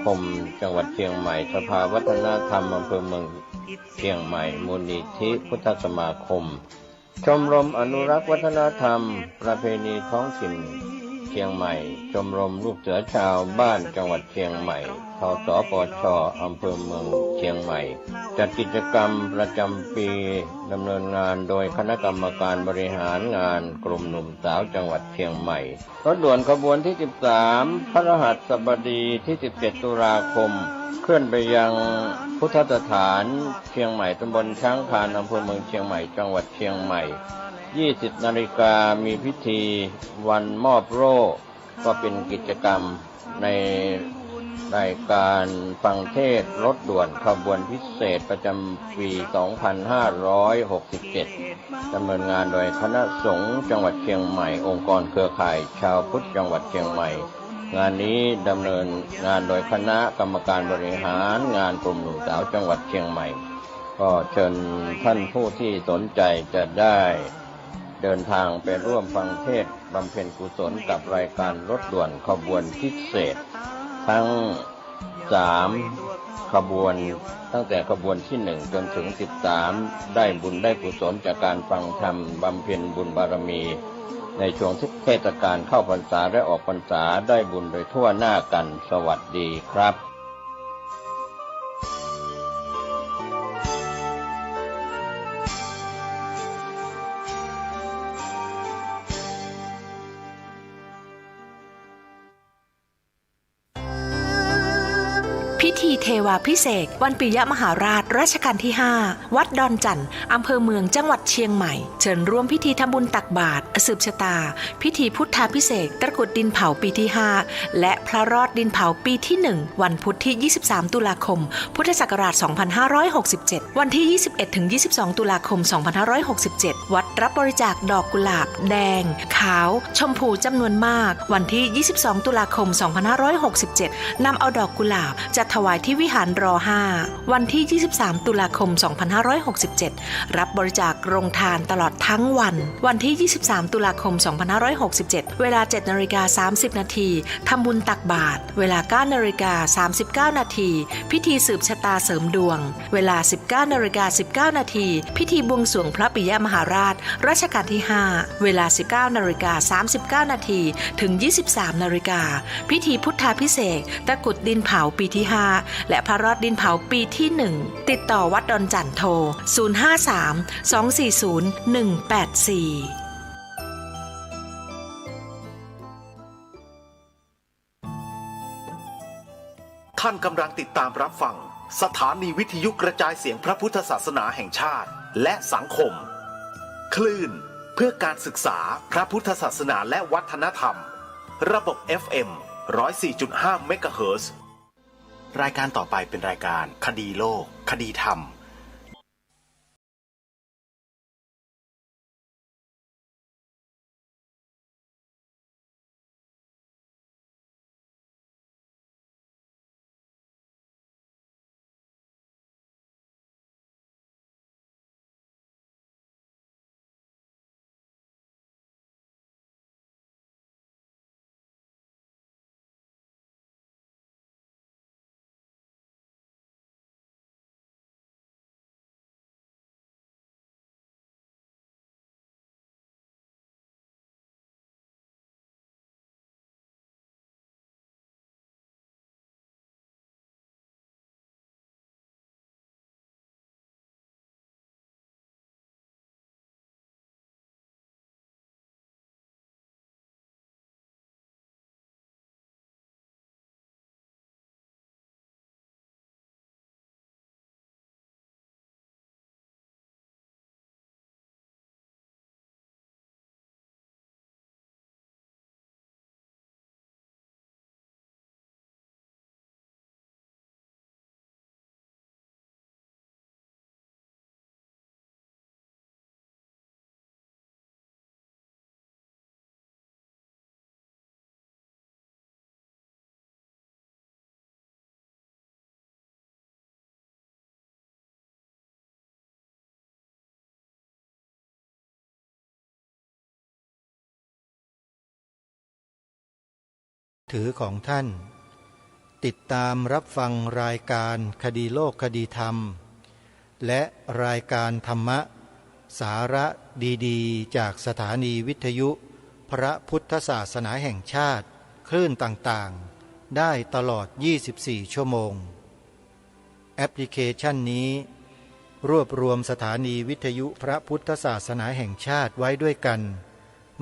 คมจังหวัดเชียงใหม่สภาวัฒนธรรมอำเภอเมืองเชียงใหม่มูลนิธิพุทธสมาคมชมรมอนุรักษ์วัฒนธรรมประเพณีท้องถิ่นเชียงใหม่ชมรมลูกเสือชาวบ้านจังหวัดเชียงใหม่ทสปชอำเภอเมืองเชียงใหม่จัดกิจกรรมประจำปีดำเนินงานโดยคณะกรรมการบริหารงานกลุ่มหนุ่มสาวจังหวัดเชียงใหม่รถด่วนขบวนที่ 13 พฤหัสบดีที่ 17 ตุลาคมเคลื่อนไปยังพุทธสถานเชียงใหม่ตำบลช้างคานอำเภอเมืองเชียงใหม่จังหวัดเชียงใหม่ 20 นาฬิกามีพิธีวันมอบโล่ก็เป็นกิจกรรมในรายการฟังเทศน์รถด่วนขบวนพิเศษประจำปี 2567 ดำเนินงานโดยคณะสงฆ์จังหวัดเชียงใหม่องค์กรเครือข่ายชาวพุทธจังหวัดเชียงใหม่งานนี้ดำเนินงานโดยคณะกรรมการบริหารงานกลุ่มหนุ่มสาวจังหวัดเชียงใหม่ก็เชิญท่านผู้ที่สนใจจะได้เดินทางไปร่วมฟังเทศน์บำเพ็ญกุศลกับรายการรถด่วนขบวนพิเศษทั้ง3 ขบวนตั้งแต่ขบวนที่1จนถึง13ได้บุญได้กุศลจากการฟังธรรมบำเพ็ญบุญบารมีในช่วงเทศกาลเข้าพรรษาและออกพรรษาได้บุญโดยทั่วหน้ากันสวัสดีครับพิธีเทวาภิเษกวันปิยมหาราชรัชกาลที่ 5 วัดดอนจันทร์อำเภอเมืองจังหวัดเชียงใหม่เชิญร่วมพิธีทำบุญตักบาตรสืบชะตาพิธีพุทธาภิเษกตะกรุดดินเผาปีที่ 5 และพระรอดดินเผาปีที่ 1 วันพุธที่ 23 ตุลาคม พุทธศักราช 2567 วันที่ 21-22 ตุลาคม 2567 วัดรับบริจาคดอกกุหลาบแดงขาวชมพูจำนวนมากวันที่ 22 ตุลาคม 2567 นำเอาดอกกุหลาบจัดถวายที่วิหารร5วันที่ 23 ตุลาคม 2567 รับบริจาคโรงทานตลอดทั้งวันวันที่ 23 ตุลาคม 2567 เวลา 7:30 นาทีทำบุญตักบาตรเวลา 9:39 นาทีพิธีสืบชะตาเสริมดวงเวลา 19:19 นาทีพิธีบวงสรวงพระปิยมหาราชรัชกาลที่ 5 เวลา 19:39 นาทีถึง 23 นาฬิกาพิธีพุทธาภิเษกตะกรุดดินเผาปีที่ 5 และพระรอดดินเผาปีที่ 1 ติดต่อวัดดอนจันทร์โทร 053-240-184ท่านกำลังติดตามรับฟังสถานีวิทยุกระจายเสียงพระพุทธศาสนาแห่งชาติและสังคมคลื่นเพื่อการศึกษาพระพุทธศาสนาและวัฒนธรรมระบบ FM 104.5 เมกะเฮิรตซ์รายการต่อไปเป็นรายการคดีโลกคดีธรรมถือของท่าน ติดตามรับฟังรายการคดีโลกคดีธรรมและรายการธรรมะสาระดีๆจากสถานีวิทยุพระพุทธศาสนาแห่งชาติคลื่นต่างๆได้ตลอด24ชั่วโมงแอปพลิเคชันนี้รวบรวมสถานีวิทยุพระพุทธศาสนาแห่งชาติไว้ด้วยกัน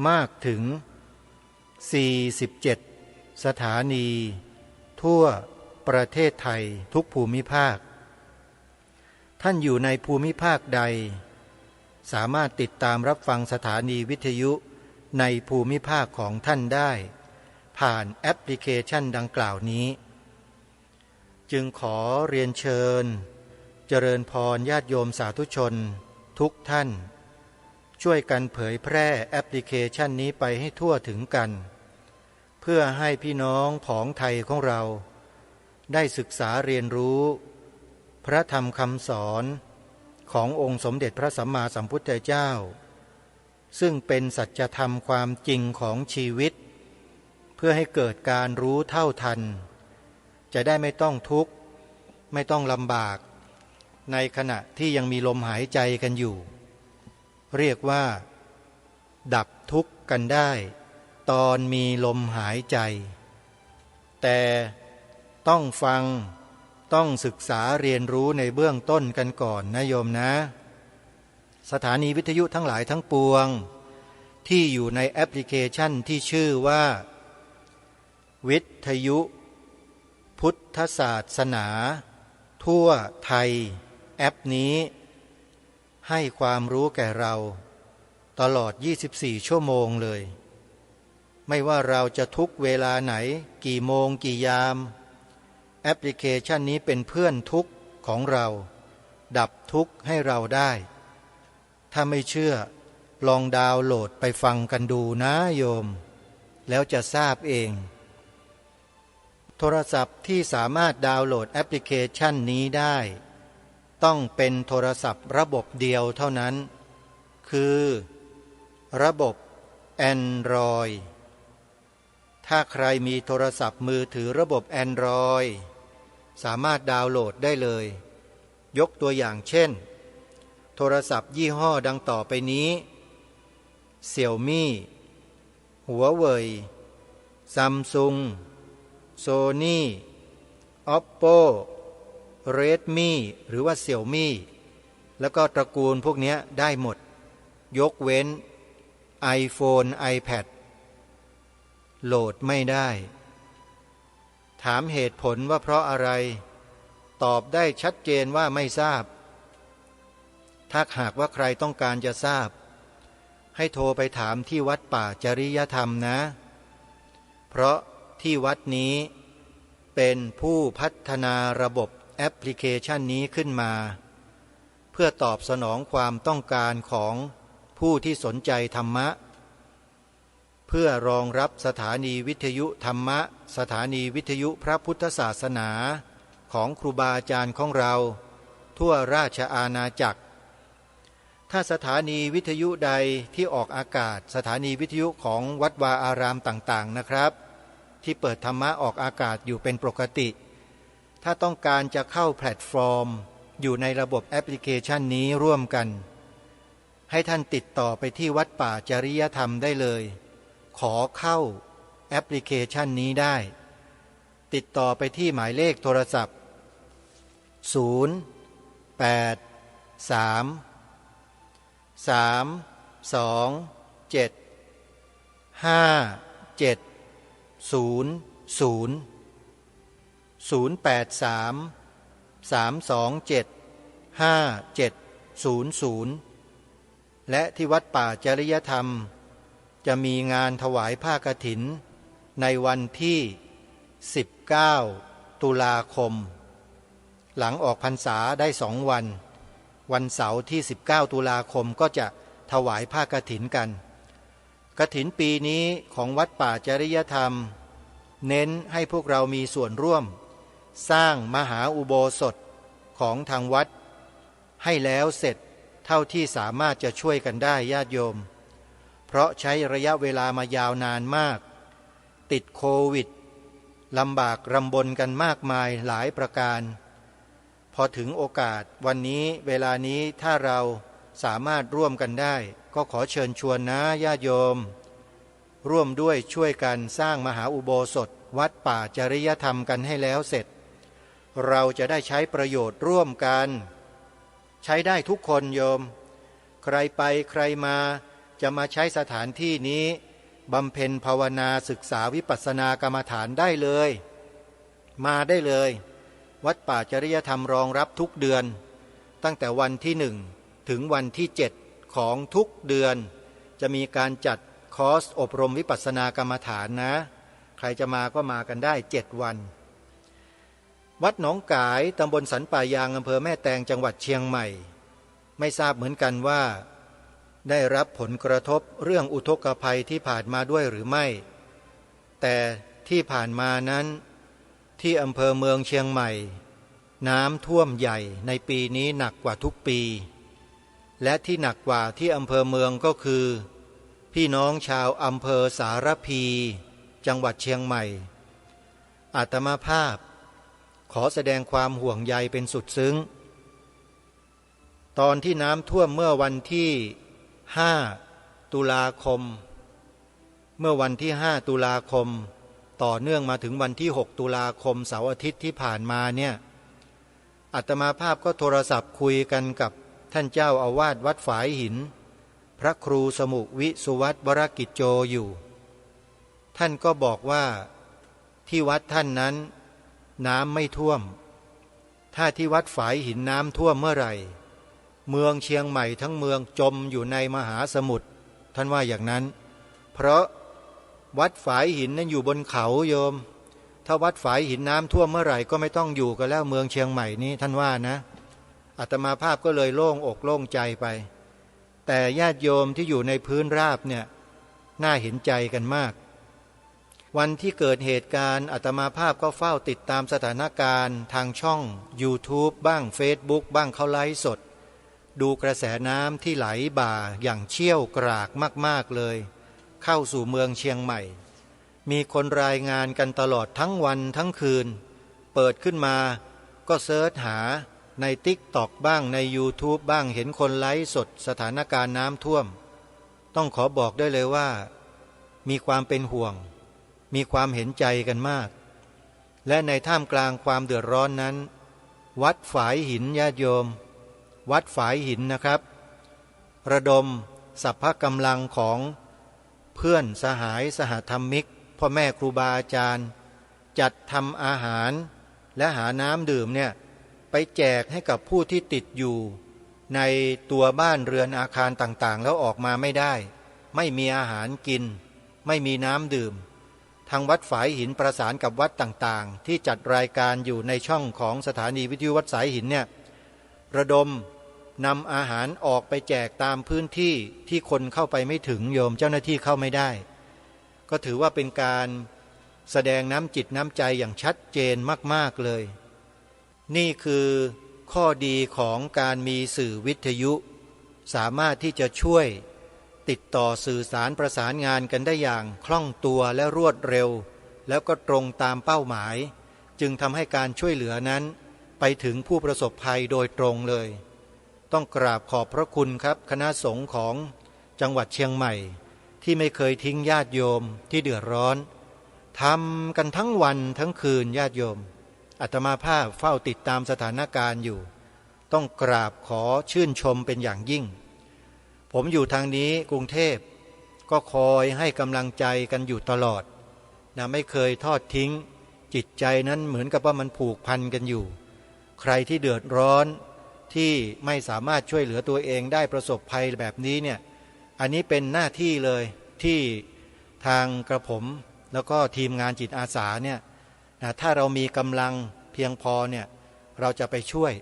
มากถึง47สถานีทั่วประเทศไทยทุกภูมิภาคท่านอยู่ในภูมิภาคใดสามารถติดตามรับฟังสถานีวิทยุในภูมิภาคของท่านได้ผ่านแอปพลิเคชันดังกล่าวนี้จึงขอเรียนเชิญเจริญพรญาติโยมสาธุชนทุกท่านช่วยกันเผยแพร่แอปพลิเคชันนี้ไปให้ทั่วถึงกันเพื่อให้พี่น้องผองไทยของเราได้ศึกษาเรียนรู้พระธรรมคำสอนขององค์สมเด็จพระสัมมาสัมพุทธเจ้าซึ่งเป็นสัจธรรมความจริงของชีวิตเพื่อให้เกิดการรู้เท่าทันจะได้ไม่ต้องทุกข์ไม่ต้องลำบากในขณะที่ยังมีลมหายใจกันอยู่เรียกว่าดับทุกข์กันได้ตอนมีลมหายใจแต่ต้องฟังต้องศึกษาเรียนรู้ในเบื้องต้นกันก่อนนะโยมนะสถานีวิทยุทั้งหลายทั้งปวงที่อยู่ในแอปพลิเคชันที่ชื่อว่าวิทยุพุทธศาสนาทั่วไทยแอปนี้ให้ความรู้แก่เราตลอด24ชั่วโมงเลยไม่ว่าเราจะทุกเวลาไหนกี่โมงกี่ยามแอปพลิเคชันนี้เป็นเพื่อนทุกข์ของเราดับทุกข์ให้เราได้ถ้าไม่เชื่อลองดาวน์โหลดไปฟังกันดูนะโยมแล้วจะทราบเองโทรศัพท์ที่สามารถดาวน์โหลดแอปพลิเคชันนี้ได้ต้องเป็นโทรศัพท์ระบบเดียวเท่านั้นคือระบบ Android ถ้าใครมีโทรศัพท์มือถือระบบ Android สามารถดาวน์โหลดได้เลยยกตัวอย่างเช่นโทรศัพท์ยี่ห้อดังต่อไปนี้เซี่ยวมี่หัวเว่ยซัมซุงโซนี่ Oppo Redmi หรือว่าเซี่ยวมี่แล้วก็ตระกูลพวกนี้ได้หมดยกเว้น iPhone iPad โหลดไม่ได้ถามเหตุผลว่าเพราะอะไรตอบได้ชัดเจนว่าไม่ทราบถ้าหากว่าใครต้องการจะทราบให้โทรไปถามที่วัดป่าจริยธรรมนะเพราะที่วัดนี้เป็นผู้พัฒนาระบบแอปพลิเคชันนี้ขึ้นมาเพื่อตอบสนองความต้องการของผู้ที่สนใจธรรมะเพื่อรองรับสถานีวิทยุธรรมะสถานีวิทยุพระพุทธศาสนาของครูบาอาจารย์ของเราทั่วราชอาณาจักรถ้าสถานีวิทยุใดที่ออกอากาศสถานีวิทยุของวัดวาอารามต่างๆนะครับที่เปิดธรรมะออกอากาศอยู่เป็นปกติถ้าต้องการจะเข้าแพลตฟอร์มอยู่ในระบบแอปพลิเคชันนี้ร่วมกันให้ท่านติดต่อไปที่วัดป่าจริยธรรมได้เลยขอเข้าแอปพลิเคชันนี้ได้ติดต่อไปที่หมายเลขโทรศัพท์และที่วัดป่าจริยธรรมจะมีงานถวายผ้ากฐินในวันที่19ตุลาคมหลังออกพรรษาได้2 วันวันเสาร์ที่19ตุลาคมก็จะถวายผ้ากฐินกันกฐินปีนี้ของวัดป่าจริยธรรมเน้นให้พวกเรามีส่วนร่วมสร้างมหาอุโบสถของทางวัดให้แล้วเสร็จเท่าที่สามารถจะช่วยกันได้ญาติโยมเพราะใช้ระยะเวลามายาวนานมากติดโควิด ลำบากรำบนกันมากมายหลายประการพอถึงโอกาสวันนี้เวลานี้ถ้าเราสามารถร่วมกันได้ก็ขอเชิญชวนนะญาติโยมร่วมด้วยช่วยกันสร้างมหาอุโบสถวัดป่าจริยธรรมกันให้แล้วเสร็จเราจะได้ใช้ประโยชน์ร่วมกันใช้ได้ทุกคนโยมใครไปใครมาจะมาใช้สถานที่นี้บำเพ็ญภาวนาศึกษาวิปัสสนากรรมฐานได้เลยมาได้เลยวัดป่าจริยธรรมรองรับทุกเดือนตั้งแต่วันที่1ถึงวันที่7ของทุกเดือนจะมีการจัดคอร์สอบรมวิปัสสนากรรมฐานนะใครจะมาก็มากันได้7วันวัดหนองกายตำบลสันป่ายางอำเภอแม่แตงจังหวัดเชียงใหม่ไม่ทราบเหมือนกันว่าได้รับผลกระทบเรื่องอุทกภัยที่ผ่านมาด้วยหรือไม่แต่ที่ผ่านมานั้นที่อำเภอเมืองเชียงใหม่น้ำท่วมใหญ่ในปีนี้หนักกว่าทุกปีและที่หนักกว่าที่อำเภอเมืองก็คือพี่น้องชาวอำเภอสารพีจังหวัดเชียงใหม่อาตมาภาพขอแสดงความห่วงใยเป็นสุดซึ้งตอนที่น้ำท่วมเมื่อวันที่5 ตุลาคมเมื่อวันที่5 ตุลาคมต่อเนื่องมาถึงวันที่6 ตุลาคมเสาร์อาทิตย์ที่ผ่านมาเนี่ยอาตมาภาพก็โทรศัพท์คุยกันกับท่านเจ้าอาวาสวัดฝายหินพระครูสมุวิสุวัตวรกิจโจอยู่ท่านก็บอกว่าที่วัดท่านนั้นน้ำไม่ท่วมถ้าที่วัดฝายหินน้ำท่วมเมื่อไหร่เมืองเชียงใหม่ทั้งเมืองจมอยู่ในมหาสมุทรท่านว่าอย่างนั้นเพราะวัดฝายหินนั้นอยู่บนเขาโยมถ้าวัดฝายหินน้ำท่วมเมื่อไหร่ก็ไม่ต้องอยู่กันแล้วเมืองเชียงใหม่นี้ท่านว่านะอาตมาภาพก็เลยโล่งอกโล่งใจไปแต่ญาติโยมที่อยู่ในพื้นราบเนี่ยน่าเห็นใจกันมากวันที่เกิดเหตุการณ์อาตมาภาพก็เฝ้าติดตามสถานการณ์ทางช่อง YouTube บ้าง Facebook บ้างเขาไลฟ์สดดูกระแสน้ำที่ไหลบ่าอย่างเชี่ยวกรากมากๆเลยเข้าสู่เมืองเชียงใหม่มีคนรายงานกันตลอดทั้งวันทั้งคืนเปิดขึ้นมาก็เสิร์ชหาใน TikTok บ้างใน YouTube บ้างเห็นคนไลฟ์สดสถานการณ์น้ำท่วมต้องขอบอกได้เลยว่ามีความเป็นห่วงมีความเห็นใจกันมากและในท่ามกลางความเดือดร้อนนั้นวัดฝายหินญาติโยมวัดฝายหินนะครับระดมสรรพกำลังของเพื่อนสหายสหธรรมิกพ่อแม่ครูบาอาจารย์จัดทำอาหารและหาน้ำดื่มเนี่ยไปแจกให้กับผู้ที่ติดอยู่ในตัวบ้านเรือนอาคารต่างๆแล้วออกมาไม่ได้ไม่มีอาหารกินไม่มีน้ำดื่มทางวัดฝายหินประสานกับวัดต่างๆที่จัดรายการอยู่ในช่องของสถานีวิทยุวัดสายหินเนี่ยระดมนำอาหารออกไปแจกตามพื้นที่ที่คนเข้าไปไม่ถึงโยมเจ้าหน้าที่เข้าไม่ได้ก็ถือว่าเป็นการแสดงน้ำจิตน้ำใจอย่างชัดเจนมากๆเลยนี่คือข้อดีของการมีสื่อวิทยุสามารถที่จะช่วยติดต่อสื่อสารประสานงานกันได้อย่างคล่องตัวและรวดเร็วแล้วก็ตรงตามเป้าหมายจึงทำให้การช่วยเหลือนั้นไปถึงผู้ประสบภัยโดยตรงเลยต้องกราบขอบพระคุณครับคณะสงฆ์ของจังหวัดเชียงใหม่ที่ไม่เคยทิ้งญาติโยมที่เดือดร้อนทำกันทั้งวันทั้งคืนญาติโยมอาตมาภาพเฝ้าติดตามสถานการณ์อยู่ต้องกราบขอชื่นชมเป็นอย่างยิ่งผมอยู่ทางนี้กรุงเทพก็คอยให้กำลังใจกันอยู่ตลอดนะไม่เคยทอดทิ้งจิตใจนั้นเหมือนกับว่ามันผูกพันกันอยู่ใครที่เดือดร้อนที่ไม่สามารถช่วยเหลือตัวเองได้ประสบภัยแบบนี้เนี่ยอันนี้เป็นหน้าที่เลยที่ทางกระผมแล้วก็ทีมงานจิตอาสาเนี่ยถ้าเรามีกำลังเพียงพอเนี่ยเราจะไปช่วย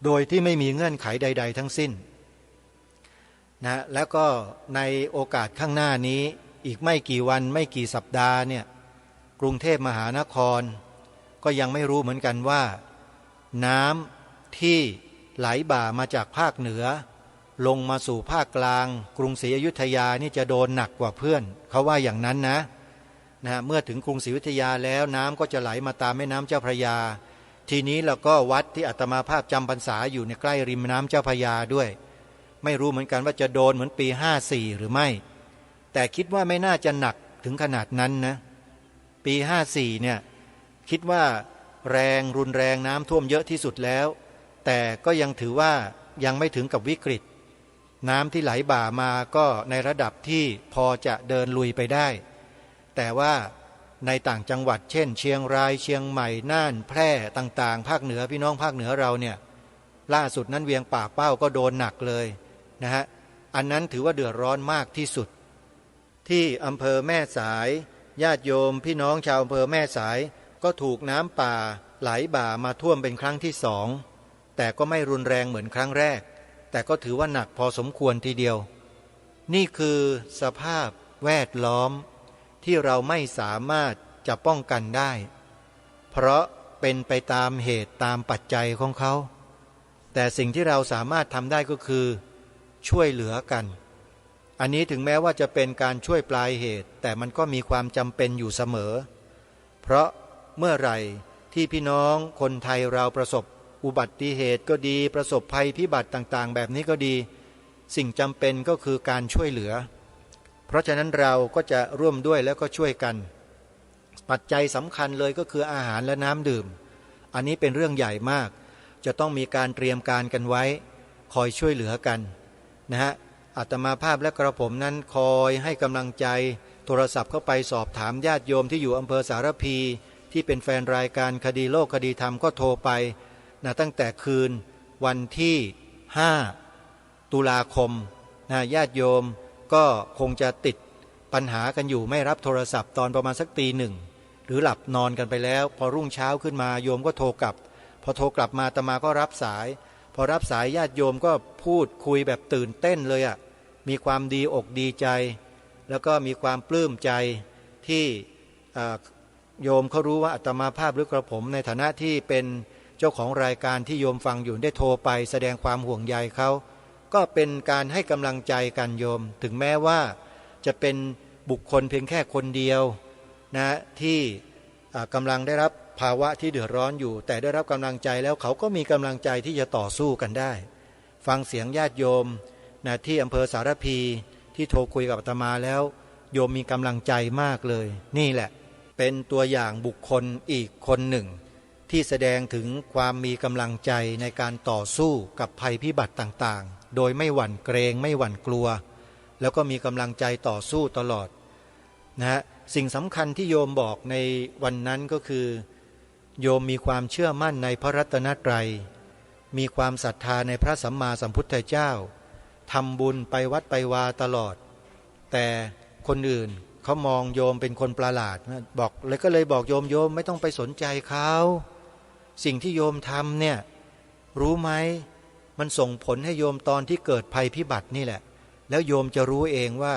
โดยที่ไม่มีเงื่อนไขใดๆทั้งสิ้นนะแล้วก็ในโอกาสข้างหน้านี้อีกไม่กี่วันไม่กี่สัปดาห์เนี่ยกรุงเทพมหานครก็ยังไม่รู้เหมือนกันว่าน้ำที่ไหลบ่ามาจากภาคเหนือลงมาสู่ภาคกลางกรุงศรีอยุธยานี่จะโดนหนักกว่าเพื่อนเขาว่าอย่างนั้นนะ นะเมื่อถึงกรุงศรีอยุธยาแล้วน้ำก็จะไหลมาตามแม่น้ำเจ้าพระยาทีนี้เราก็วัดที่อาตมาภาพจำพรรษาอยู่ในใกล้ริมน้ำเจ้าพระยาด้วยไม่รู้เหมือนกันว่าจะโดนเหมือนปี54หรือไม่แต่คิดว่าไม่น่าจะหนักถึงขนาดนั้นนะปี54เนี่ยคิดว่าแรงรุนแรงน้ำท่วมเยอะที่สุดแล้วแต่ก็ยังถือว่ายังไม่ถึงกับวิกฤตน้ำที่ไหลบ่ามาก็ในระดับที่พอจะเดินลุยไปได้แต่ว่าในต่างจังหวัดเช่นเชียงรายเชียงใหม่น่านแพร่ต่างๆภาคเหนือพี่น้องภาคเหนือเราเนี่ยล่าสุดนั้นเวียงป่าเป้าก็โดนหนักเลยนะฮะอันนั้นถือว่าเดือดร้อนมากที่สุดที่อำเภอแม่สายญาติโยมพี่น้องชาวอำเภอแม่สายก็ถูกน้ำป่าไหลบ่ามาท่วมเป็นครั้งที่สองแต่ก็ไม่รุนแรงเหมือนครั้งแรกแต่ก็ถือว่าหนักพอสมควรทีเดียวนี่คือสภาพแวดล้อมที่เราไม่สามารถจะป้องกันได้เพราะเป็นไปตามเหตุตามปัจจัยของเขาแต่สิ่งที่เราสามารถทำได้ก็คือช่วยเหลือกันอันนี้ถึงแม้ว่าจะเป็นการช่วยปลายเหตุแต่มันก็มีความจำเป็นอยู่เสมอเพราะเมื่อไหร่ที่พี่น้องคนไทยเราประสบอุบัติเหตุก็ดีประสบภัยพิบัติต่างๆแบบนี้ก็ดีสิ่งจำเป็นก็คือการช่วยเหลือเพราะฉะนั้นเราก็จะร่วมด้วยแล้วก็ช่วยกันปัจจัยสำคัญเลยก็คืออาหารและน้ำดื่มอันนี้เป็นเรื่องใหญ่มากจะต้องมีการเตรียมการกันไว้คอยช่วยเหลือกันนะฮะอาตมาภาพและกระผมนั้นคอยให้กำลังใจโทรศัพท์เข้าไปสอบถามญาติโยมที่อยู่อำเภอสารพีที่เป็นแฟนรายการคดีโลกคดีธรรมก็โทรไปนะตั้งแต่คืนวันที่5 ตุลาคมนะญาติโยมก็คงจะติดปัญหากันอยู่ไม่รับโทรศัพท์ตอนประมาณสักตีหนึ่งหรือหลับนอนกันไปแล้วพอรุ่งเช้าขึ้นมาโยมก็โทรกลับพอโทรกลับมาอาตมาก็รับสายพอรับสายญาติโยมก็พูดคุยแบบตื่นเต้นเลยอ่ะมีความดีอกดีใจแล้วก็มีความปลื้มใจที่โยมเขารู้ว่าอาตมาภาพหรือกระผมในฐานะที่เป็นเจ้าของรายการที่โยมฟังอยู่ได้โทรไปแสดงความห่วงใยเขาก็เป็นการให้กำลังใจกันโยมถึงแม้ว่าจะเป็นบุคคลเพียงแค่คนเดียวนะที่กำลังได้รับภาวะที่เดือดร้อนอยู่แต่ได้รับกำลังใจแล้วเขาก็มีกำลังใจที่จะต่อสู้กันได้ฟังเสียงญาติโยมนะที่อำเภอสารพีที่โทรคุยกับอาตมาแล้วโยมมีกำลังใจมากเลยนี่แหละเป็นตัวอย่างบุคคลอีกคนหนึ่งที่แสดงถึงความมีกำลังใจในการต่อสู้กับภัยพิบัติต่างๆโดยไม่หวั่นเกรงไม่หวั่นกลัวแล้วก็มีกำลังใจต่อสู้ตลอดนะฮะสิ่งสำคัญที่โยมบอกในวันนั้นก็คือโยมมีความเชื่อมั่นในพระรัตนตรัยมีความศรัทธาในพระสัมมาสัมพุทธเจ้าทำบุญไปวัดไปวาตลอดแต่คนอื่นเขามองโยมเป็นคนประหลาดบอกเลยก็เลยบอกโยมไม่ต้องไปสนใจเขาสิ่งที่โยมทำเนี่ยรู้ไหมมันส่งผลให้โยมตอนที่เกิดภัยพิบัตินี่แหละแล้วโยมจะรู้เองว่า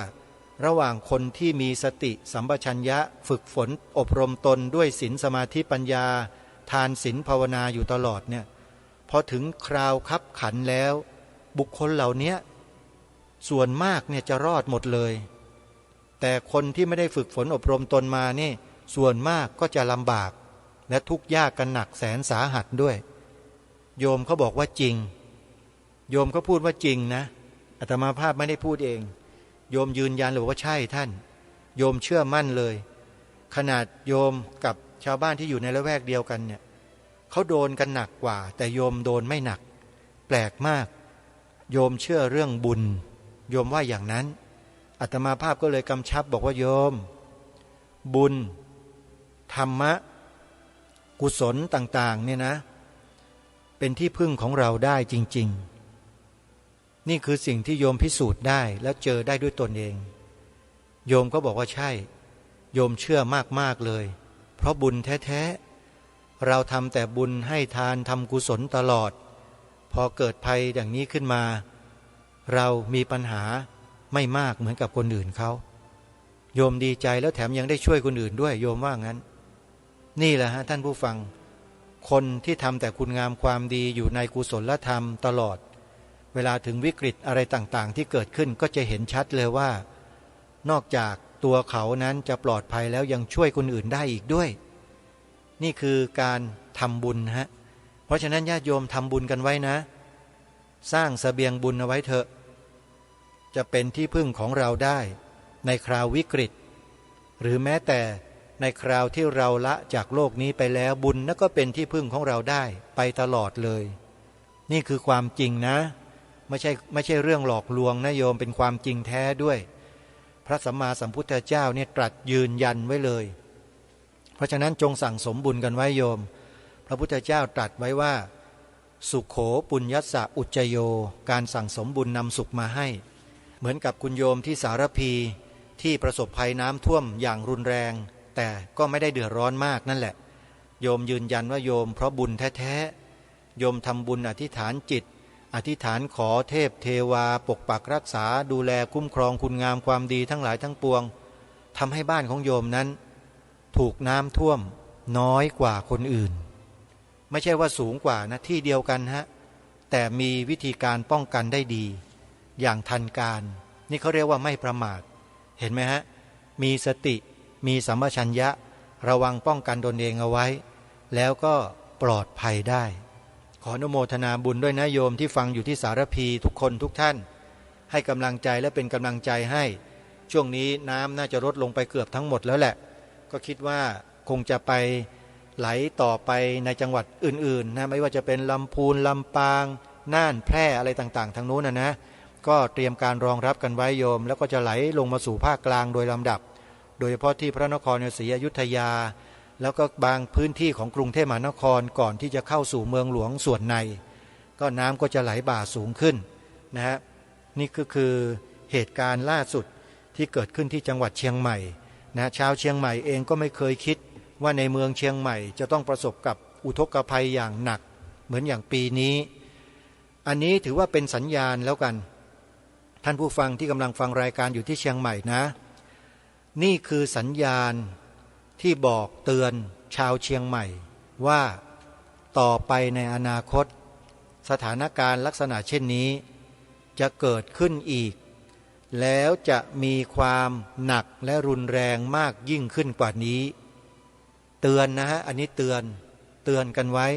ระหว่างคนที่มีสติสัมปชัญญะฝึกฝนอบรมตนด้วยศีลสมาธิปัญญาทานศีลภาวนาอยู่ตลอดเนี่ยพอถึงคราวคับขันแล้วบุคคลเหล่านี้ส่วนมากเนี่ยจะรอดหมดเลยแต่คนที่ไม่ได้ฝึกฝนอบรมตนมานี่ส่วนมากก็จะลำบากและทุกข์ยากกันหนักแสนสาหัสด้วยโยมเขาบอกว่าจริงโยมเขาพูดว่าจริงนะอาตมาภาพไม่ได้พูดเองโยมยืนยันเลยว่าใช่ท่านโยมเชื่อมั่นเลยขนาดโยมกับชาวบ้านที่อยู่ในละแวกเดียวกันเนี่ยเขาโดนกันหนักกว่าแต่โยมโดนไม่หนักแปลกมากโยมเชื่อเรื่องบุญโยมว่าอย่างนั้นอาตมาภาพก็เลยกำชับบอกว่าโยมบุญธรรมะกุศลต่างๆเนี่ยนะเป็นที่พึ่งของเราได้จริงๆนี่คือสิ่งที่โยมพิสูจน์ได้แล้วเจอได้ด้วยตนเองโยมก็บอกว่าใช่โยมเชื่อมากๆเลยเพราะบุญแท้ๆเราทำแต่บุญให้ทานทำกุศลตลอดพอเกิดภัยอย่างนี้ขึ้นมาเรามีปัญหาไม่มากเหมือนกับคนอื่นเขาโยมดีใจแล้วแถมยังได้ช่วยคนอื่นด้วยโยมว่างั้นนี่แหละฮะท่านผู้ฟังคนที่ทำแต่คุณงามความดีอยู่ในกุศลธรรมตลอดเวลาถึงวิกฤตอะไรต่างๆที่เกิดขึ้นก็จะเห็นชัดเลยว่านอกจาก ตัวเขานั้นจะปลอดภัยแล้วยังช่วยคนอื่นได้อีกด้วยนี่คือการทำบุญฮะเพราะฉะนั้นญาติโยมทำบุญกันไว้นะสร้างเสบียงบุญเอาไว้เถอะจะเป็นที่พึ่งของเราได้ในคราววิกฤตหรือแม้แต่ในคราวที่เราละจากโลกนี้ไปแล้วบุญนั่นก็เป็นที่พึ่งของเราได้ไปตลอดเลยนี่คือความจริงนะไม่ใช่เรื่องหลอกลวงนะโยมเป็นความจริงแท้ด้วยพระสัมมาสัมพุทธเจ้าเนี่ยตรัสยืนยันไว้เลยเพราะฉะนั้นจงสั่งสมบุญกันไว้โยมพระพุทธเจ้าตรัสไว้ว่าสุโขปุญญัสสะอุจจโยการสั่งสมบุญนำสุขมาให้เหมือนกับคุณโยมที่สารพีที่ประสบภัยน้ำท่วมอย่างรุนแรงแต่ก็ไม่ได้เดือดร้อนมากนั่นแหละโยมยืนยันว่าโยมเพราะบุญแท้ๆโยมทำบุญอธิษฐานจิตอธิษฐานขอเทพเทวาปกปักรักษาดูแลคุ้มครองคุณงามความดีทั้งหลายทั้งปวงทำให้บ้านของโยมนั้นถูกน้ำท่วมน้อยกว่าคนอื่นไม่ใช่ว่าสูงกว่านะที่เดียวกันฮะแต่มีวิธีการป้องกันได้ดีอย่างทันการนี่เขาเรียกว่าไม่ประมาทเห็นไหมฮะมีสติมีสัมปชัญญะระวังป้องกันตนเองเอาไว้แล้วก็ปลอดภัยได้ขออนุโมทนาบุญด้วยนะโยมที่ฟังอยู่ที่สารพีทุกคนทุกท่านให้กำลังใจและเป็นกำลังใจให้ช่วงนี้น้ำน่าจะลดลงไปเกือบทั้งหมดแล้วแหละก็คิดว่าคงจะไปไหลต่อไปในจังหวัดอื่นๆนะไม่ว่าจะเป็นลำพูนลำปางน่านแพร่อะไรต่างๆทางโน้นนะก็เตรียมการรองรับกันไว้โยมแล้วก็จะไหลลงมาสู่ภาคกลางโดยลำดับโดยเฉพาะที่พระนครศรีอยุธยาแล้วก็บางพื้นที่ของกรุงเทพมหานครก่อนที่จะเข้าสู่เมืองหลวงส่วนในก็น้ำก็จะไหลบ่าสูงขึ้นนะฮะนี่ก็คือเหตุการณ์ล่าสุดที่เกิดขึ้นที่จังหวัดเชียงใหม่นะชาวเชียงใหม่เองก็ไม่เคยคิดว่าในเมืองเชียงใหม่จะต้องประสบกับอุทกภัยอย่างหนักเหมือนอย่างปีนี้อันนี้ถือว่าเป็นสัญญาณแล้วกันท่านผู้ฟังที่กำลังฟังรายการอยู่ที่เชียงใหม่นะนี่คือสัญญาณที่บอกเตือนชาวเชียงใหม่ว่าต่อไปในอนาคตสถานการณ์ลักษณะเช่นนี้จะเกิดขึ้นอีกแล้วจะมีความหนักและรุนแรงมากยิ่งขึ้นกว่านี้เตือนนะฮะอันนี้เตือนกันไว้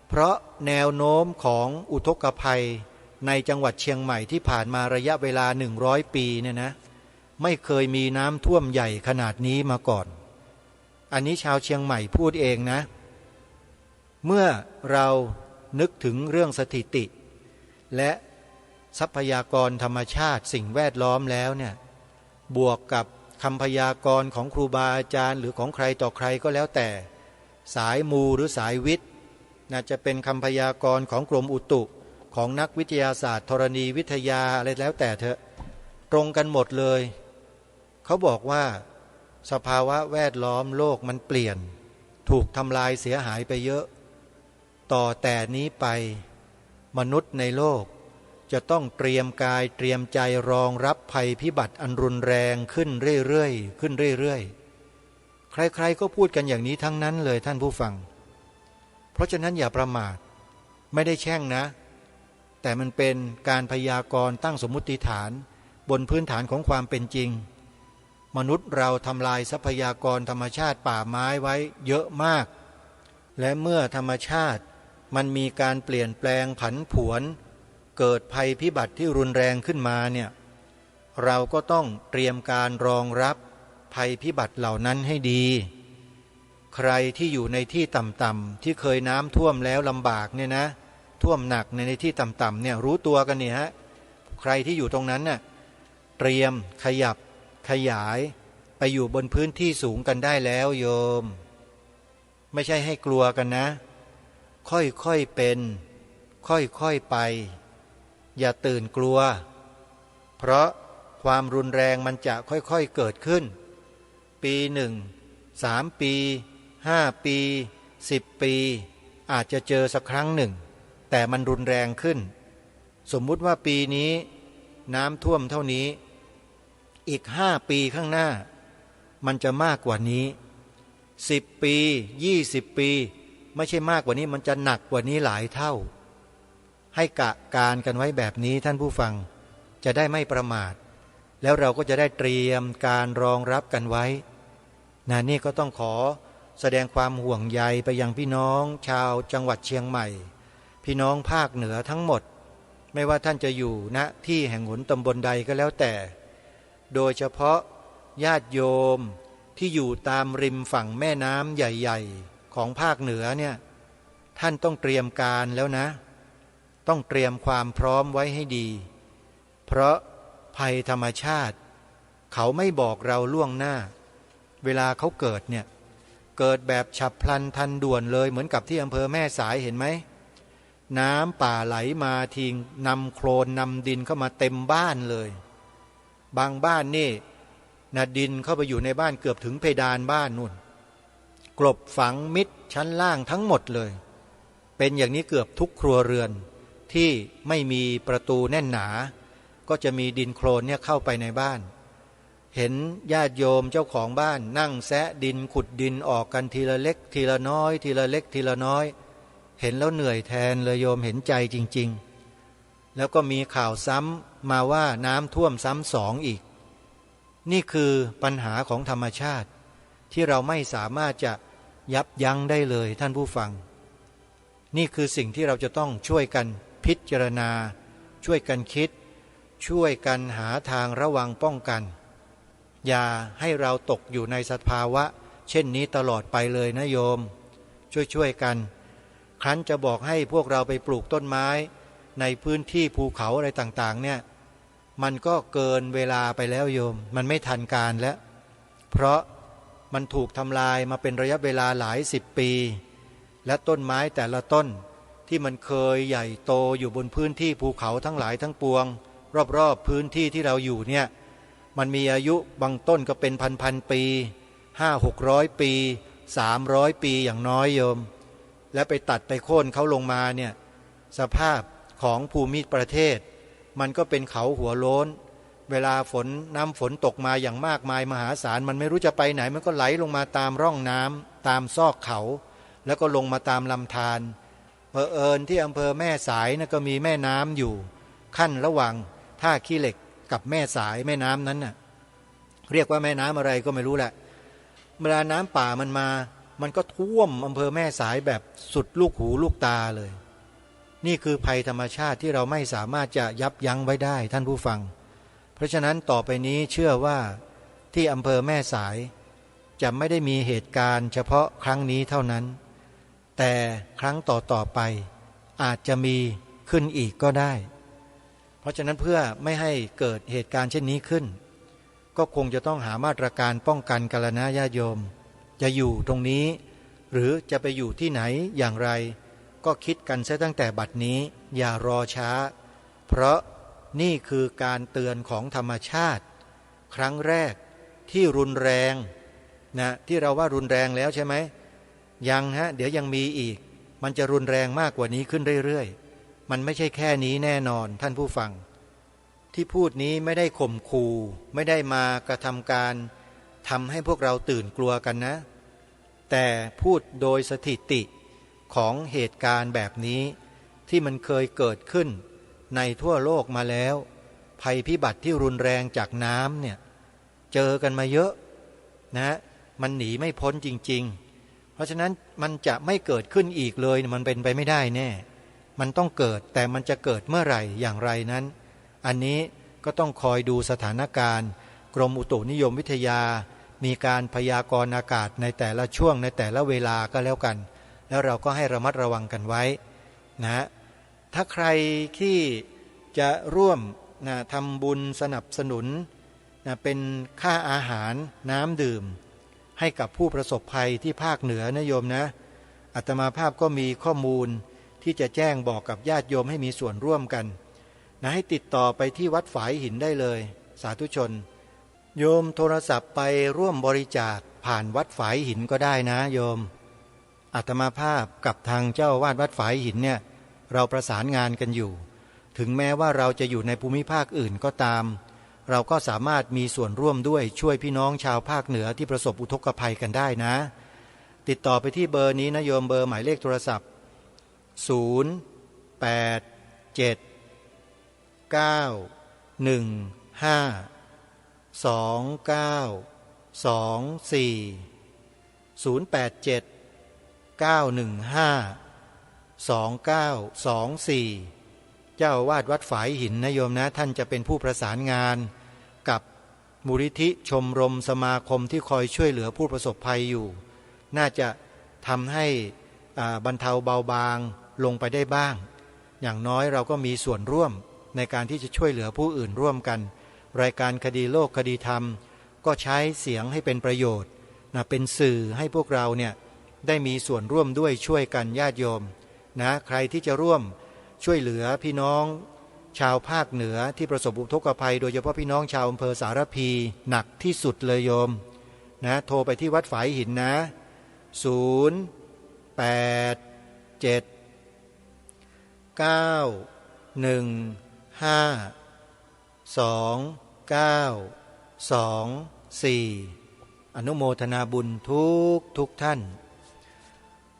เพราะแนวโน้มของอุทกภัยในจังหวัดเชียงใหม่ที่ผ่านมาระยะเวลา100 ปีเนี่ยนะไม่เคยมีน้ำท่วมใหญ่ขนาดนี้มาก่อนอันนี้ชาวเชียงใหม่พูดเองนะเมื่อเรานึกถึงเรื่องสถิติและทรัพยากรธรรมชาติสิ่งแวดล้อมแล้วเนี่ยบวกกับคำพยากรณ์ของครูบาอาจารย์หรือของใครต่อใครก็แล้วแต่สายมูหรือสายวิทย์น่าจะเป็นคำพยากรณ์ของกรมอุตุของนักวิทยาศาสตร์ธรณีวิทยาอะไรแล้วแต่เถอะตรงกันหมดเลยเขาบอกว่าสภาวะแวดล้อมโลกมันเปลี่ยนถูกทำลายเสียหายไปเยอะต่อแต่นี้ไปมนุษย์ในโลกจะต้องเตรียมกายเตรียมใจรองรับภัยพิบัติอันรุนแรงขึ้นเรื่อยๆใครๆก็พูดกันอย่างนี้ทั้งนั้นเลยท่านผู้ฟังเพราะฉะนั้นอย่าประมาทไม่ได้แช่งนะแต่มันเป็นการพยากรณ์ตั้งสมมุติฐานบนพื้นฐานของความเป็นจริงมนุษย์เราทำลายทรัพยากรธรรมชาติป่าไม้ไว้เยอะมากและเมื่อธรรมชาติมันมีการเปลี่ยนแปลงผันผวนเกิดภัยพิบัติที่รุนแรงขึ้นมาเนี่ยเราก็ต้องเตรียมการรองรับภัยพิบัติเหล่านั้นให้ดีใครที่อยู่ในที่ต่ำๆที่เคยน้ำท่วมแล้วลำบากเนี่ยนะท่วมหนักในที่ต่ำๆเนี่ยรู้ตัวกันเนี่ยฮะใครที่อยู่ตรงนั้นน่ะเตรียมขยับขยายไปอยู่บนพื้นที่สูงกันได้แล้วโยมไม่ใช่ให้กลัวกันนะค่อยๆเป็นค่อยๆไปอย่าตื่นกลัวเพราะความรุนแรงมันจะค่อยๆเกิดขึ้นปีหนึ่ง3 ปี5 ปี10 ปีอาจจะเจอสักครั้งหนึ่งแต่มันรุนแรงขึ้นสมมุติว่าปีนี้น้ำท่วมเท่านี้อีก5 ปีข้างหน้ามันจะมากกว่านี้10 ปี20 ปีไม่ใช่มากกว่านี้มันจะหนักกว่านี้หลายเท่าให้กะการกันไว้แบบนี้ท่านผู้ฟังจะได้ไม่ประมาท แล้วเราก็จะได้เตรียมการรองรับกันไว้นี่ก็ต้องขอแสดงความห่วงใยไปยังพี่น้องชาวจังหวัดเชียงใหม่พี่น้องภาคเหนือทั้งหมดไม่ว่าท่านจะอยู่ณที่แห่งหนตำบลใดก็แล้วแต่โดยเฉพาะญาติโยมที่อยู่ตามริมฝั่งแม่น้ำใหญ่ๆของภาคเหนือเนี่ยท่านต้องเตรียมการแล้วนะต้องเตรียมความพร้อมไว้ให้ดีเพราะภัยธรรมชาติเขาไม่บอกเราล่วงหน้าเวลาเขาเกิดเนี่ยเกิดแบบฉับพลันทันด่วนเลยเหมือนกับที่อำเภอแม่สายเห็นไหมน้ำป่าไหลมาทิ้งนำโคลนนำดินเข้ามาเต็มบ้านเลยบางบ้านนี่ดินเข้าไปอยู่ในบ้านเกือบถึงเพดานบ้านนู่นกลบฝังมิดชั้นล่างทั้งหมดเลยเป็นอย่างนี้เกือบทุกครัวเรือนที่ไม่มีประตูแน่นหนาก็จะมีดินโคลนเนี่ยเข้าไปในบ้านเห็นญาติโยมเจ้าของบ้านนั่งแซะดินขุดดินออกกันทีละเล็กทีละน้อยทีละเล็กทีละน้อยเห็นแล้วเหนื่อยแทนเลยโยมเห็นใจจริงๆแล้วก็มีข่าวซ้ำมาว่าน้ำท่วมซ้ำสองอีกนี่คือปัญหาของธรรมชาติที่เราไม่สามารถจะยับยั้งได้เลยท่านผู้ฟังนี่คือสิ่งที่เราจะต้องช่วยกันพิจารณาช่วยกันคิดช่วยกันหาทางระวังป้องกันอย่าให้เราตกอยู่ในสภาวะเช่นนี้ตลอดไปเลยนะโยมช่วยกันครั้นจะบอกให้พวกเราไปปลูกต้นไม้ในพื้นที่ภูเขาอะไรต่างๆเนี่ยมันก็เกินเวลาไปแล้วโยมมันไม่ทันการแล้วเพราะมันถูกทำลายมาเป็นระยะเวลาหลาย10 ปีและต้นไม้แต่ละต้นที่มันเคยใหญ่โตอยู่บนพื้นที่ภูเขาทั้งหลายทั้งปวงรอบๆพื้นที่ที่เราอยู่เนี่ยมันมีอายุบางต้นก็เป็นพันปี500-600 ปี300 ปีอย่างน้อยโยมและไปตัดไปโค่นเขาลงมาเนี่ยสภาพของภูมิประเทศมันก็เป็นเขาหัวโล้นเวลาน้ำฝนตกมาอย่างมากมายมหาศาลมันไม่รู้จะไปไหนมันก็ไหลลงมาตามร่องน้ำตามซอกเขาแล้วก็ลงมาตามลำธารเผอิญที่อำเภอแม่สายนะก็มีแม่น้ำอยู่ขั้นระหว่างท่าขี้เหล็กกับแม่สายแม่น้ำนั้นน่ะเรียกว่าแม่น้ำอะไรก็ไม่รู้แหละเวลาน้ำป่ามันมามันก็ท่วมอำเภอแม่สายแบบสุดลูกหูลูกตาเลยนี่คือภัยธรรมชาติที่เราไม่สามารถจะยับยั้งไว้ได้ท่านผู้ฟังเพราะฉะนั้นต่อไปนี้เชื่อว่าที่อำเภอแม่สายจะไม่ได้มีเหตุการณ์เฉพาะครั้งนี้เท่านั้นแต่ครั้งต่อไปอาจจะมีขึ้นอีกก็ได้เพราะฉะนั้นเพื่อไม่ให้เกิดเหตุการณ์เช่นนี้ขึ้นก็คงจะต้องหามาตรการป้องกันกัลยาณญาติโยมจะอยู่ตรงนี้หรือจะไปอยู่ที่ไหนอย่างไรก็คิดกันเสียตั้งแต่บัดนี้อย่ารอช้าเพราะนี่คือการเตือนของธรรมชาติครั้งแรกที่รุนแรงนะที่เราว่ารุนแรงแล้วใช่ไหมยังเดี๋ยวยังมีอีกมันจะรุนแรงมากกว่านี้ขึ้นเรื่อยๆมันไม่ใช่แค่นี้แน่นอนท่านผู้ฟังที่พูดนี้ไม่ได้ข่มขู่ไม่ได้มากระทำการทำให้พวกเราตื่นกลัวกันนะแต่พูดโดยสถิติของเหตุการณ์แบบนี้ที่มันเคยเกิดขึ้นในทั่วโลกมาแล้วภัยพิบัติที่รุนแรงจากน้ำเนี่ยเจอกันมาเยอะนะมันหนีไม่พ้นจริงๆเพราะฉะนั้นมันจะไม่เกิดขึ้นอีกเลยมันเป็นไปไม่ได้แน่มันต้องเกิดแต่มันจะเกิดเมื่อไหร่อย่างไรนั้นอันนี้ก็ต้องคอยดูสถานการณ์กรมอุตุนิยมวิทยามีการพยากรณ์อากาศในแต่ละช่วงในแต่ละเวลาก็แล้วกันแล้วเราก็ให้ระมัดระวังกันไว้นะถ้าใครที่จะร่วมทำบุญสนับสนุนเป็นค่าอาหารน้ำดื่มให้กับผู้ประสบภัยที่ภาคเหนือนะโยมนะอาตมาภาพก็มีข้อมูลที่จะแจ้งบอกกับญาติโยมให้มีส่วนร่วมกันนะให้ติดต่อไปที่วัดฝายหินได้เลยสาธุชนโยมโทรศัพท์ไปร่วมบริจาคผ่านวัดฝายหินก็ได้นะโยมอาตมาภาพกับทางเจ้าวาดวัดฝายหินเนี่ยเราประสานงานกันอยู่ถึงแม้ว่าเราจะอยู่ในภูมิภาคอื่นก็ตามเราก็สามารถมีส่วนร่วมด้วยช่วยพี่น้องชาวภาคเหนือที่ประสบอุทกภัยกันได้นะติดต่อไปที่เบอร์นี้นะโยมเบอร์หมายเลขโทรศัพท์087 915 เจ้าอาวาสวัดฝายหินนะโยมนะท่านจะเป็นผู้ประสานงานกับมูลนิธิชมรมสมาคมที่คอยช่วยเหลือผู้ประสบภัยอยู่น่าจะทำให้บรรเทาเบาบางลงไปได้บ้างอย่างน้อยเราก็มีส่วนร่วมในการที่จะช่วยเหลือผู้อื่นร่วมกันรายการคดีโลกคดีธรรมก็ใช้เสียงให้เป็นประโยชน์เป็นสื่อให้พวกเราเนี่ยได้มีส่วนร่วมด้วยช่วยกันญาติโยมนะใครที่จะร่วมช่วยเหลือพี่น้องชาวภาคเหนือที่ประสบอุทกภัยโดยเฉพาะพี่น้องชาวอำเภอสารพีหนักที่สุดเลยโยมนะโทรไปที่วัดฝายหินนะ087-915-2924อนุโมทนาบุญทุกท่าน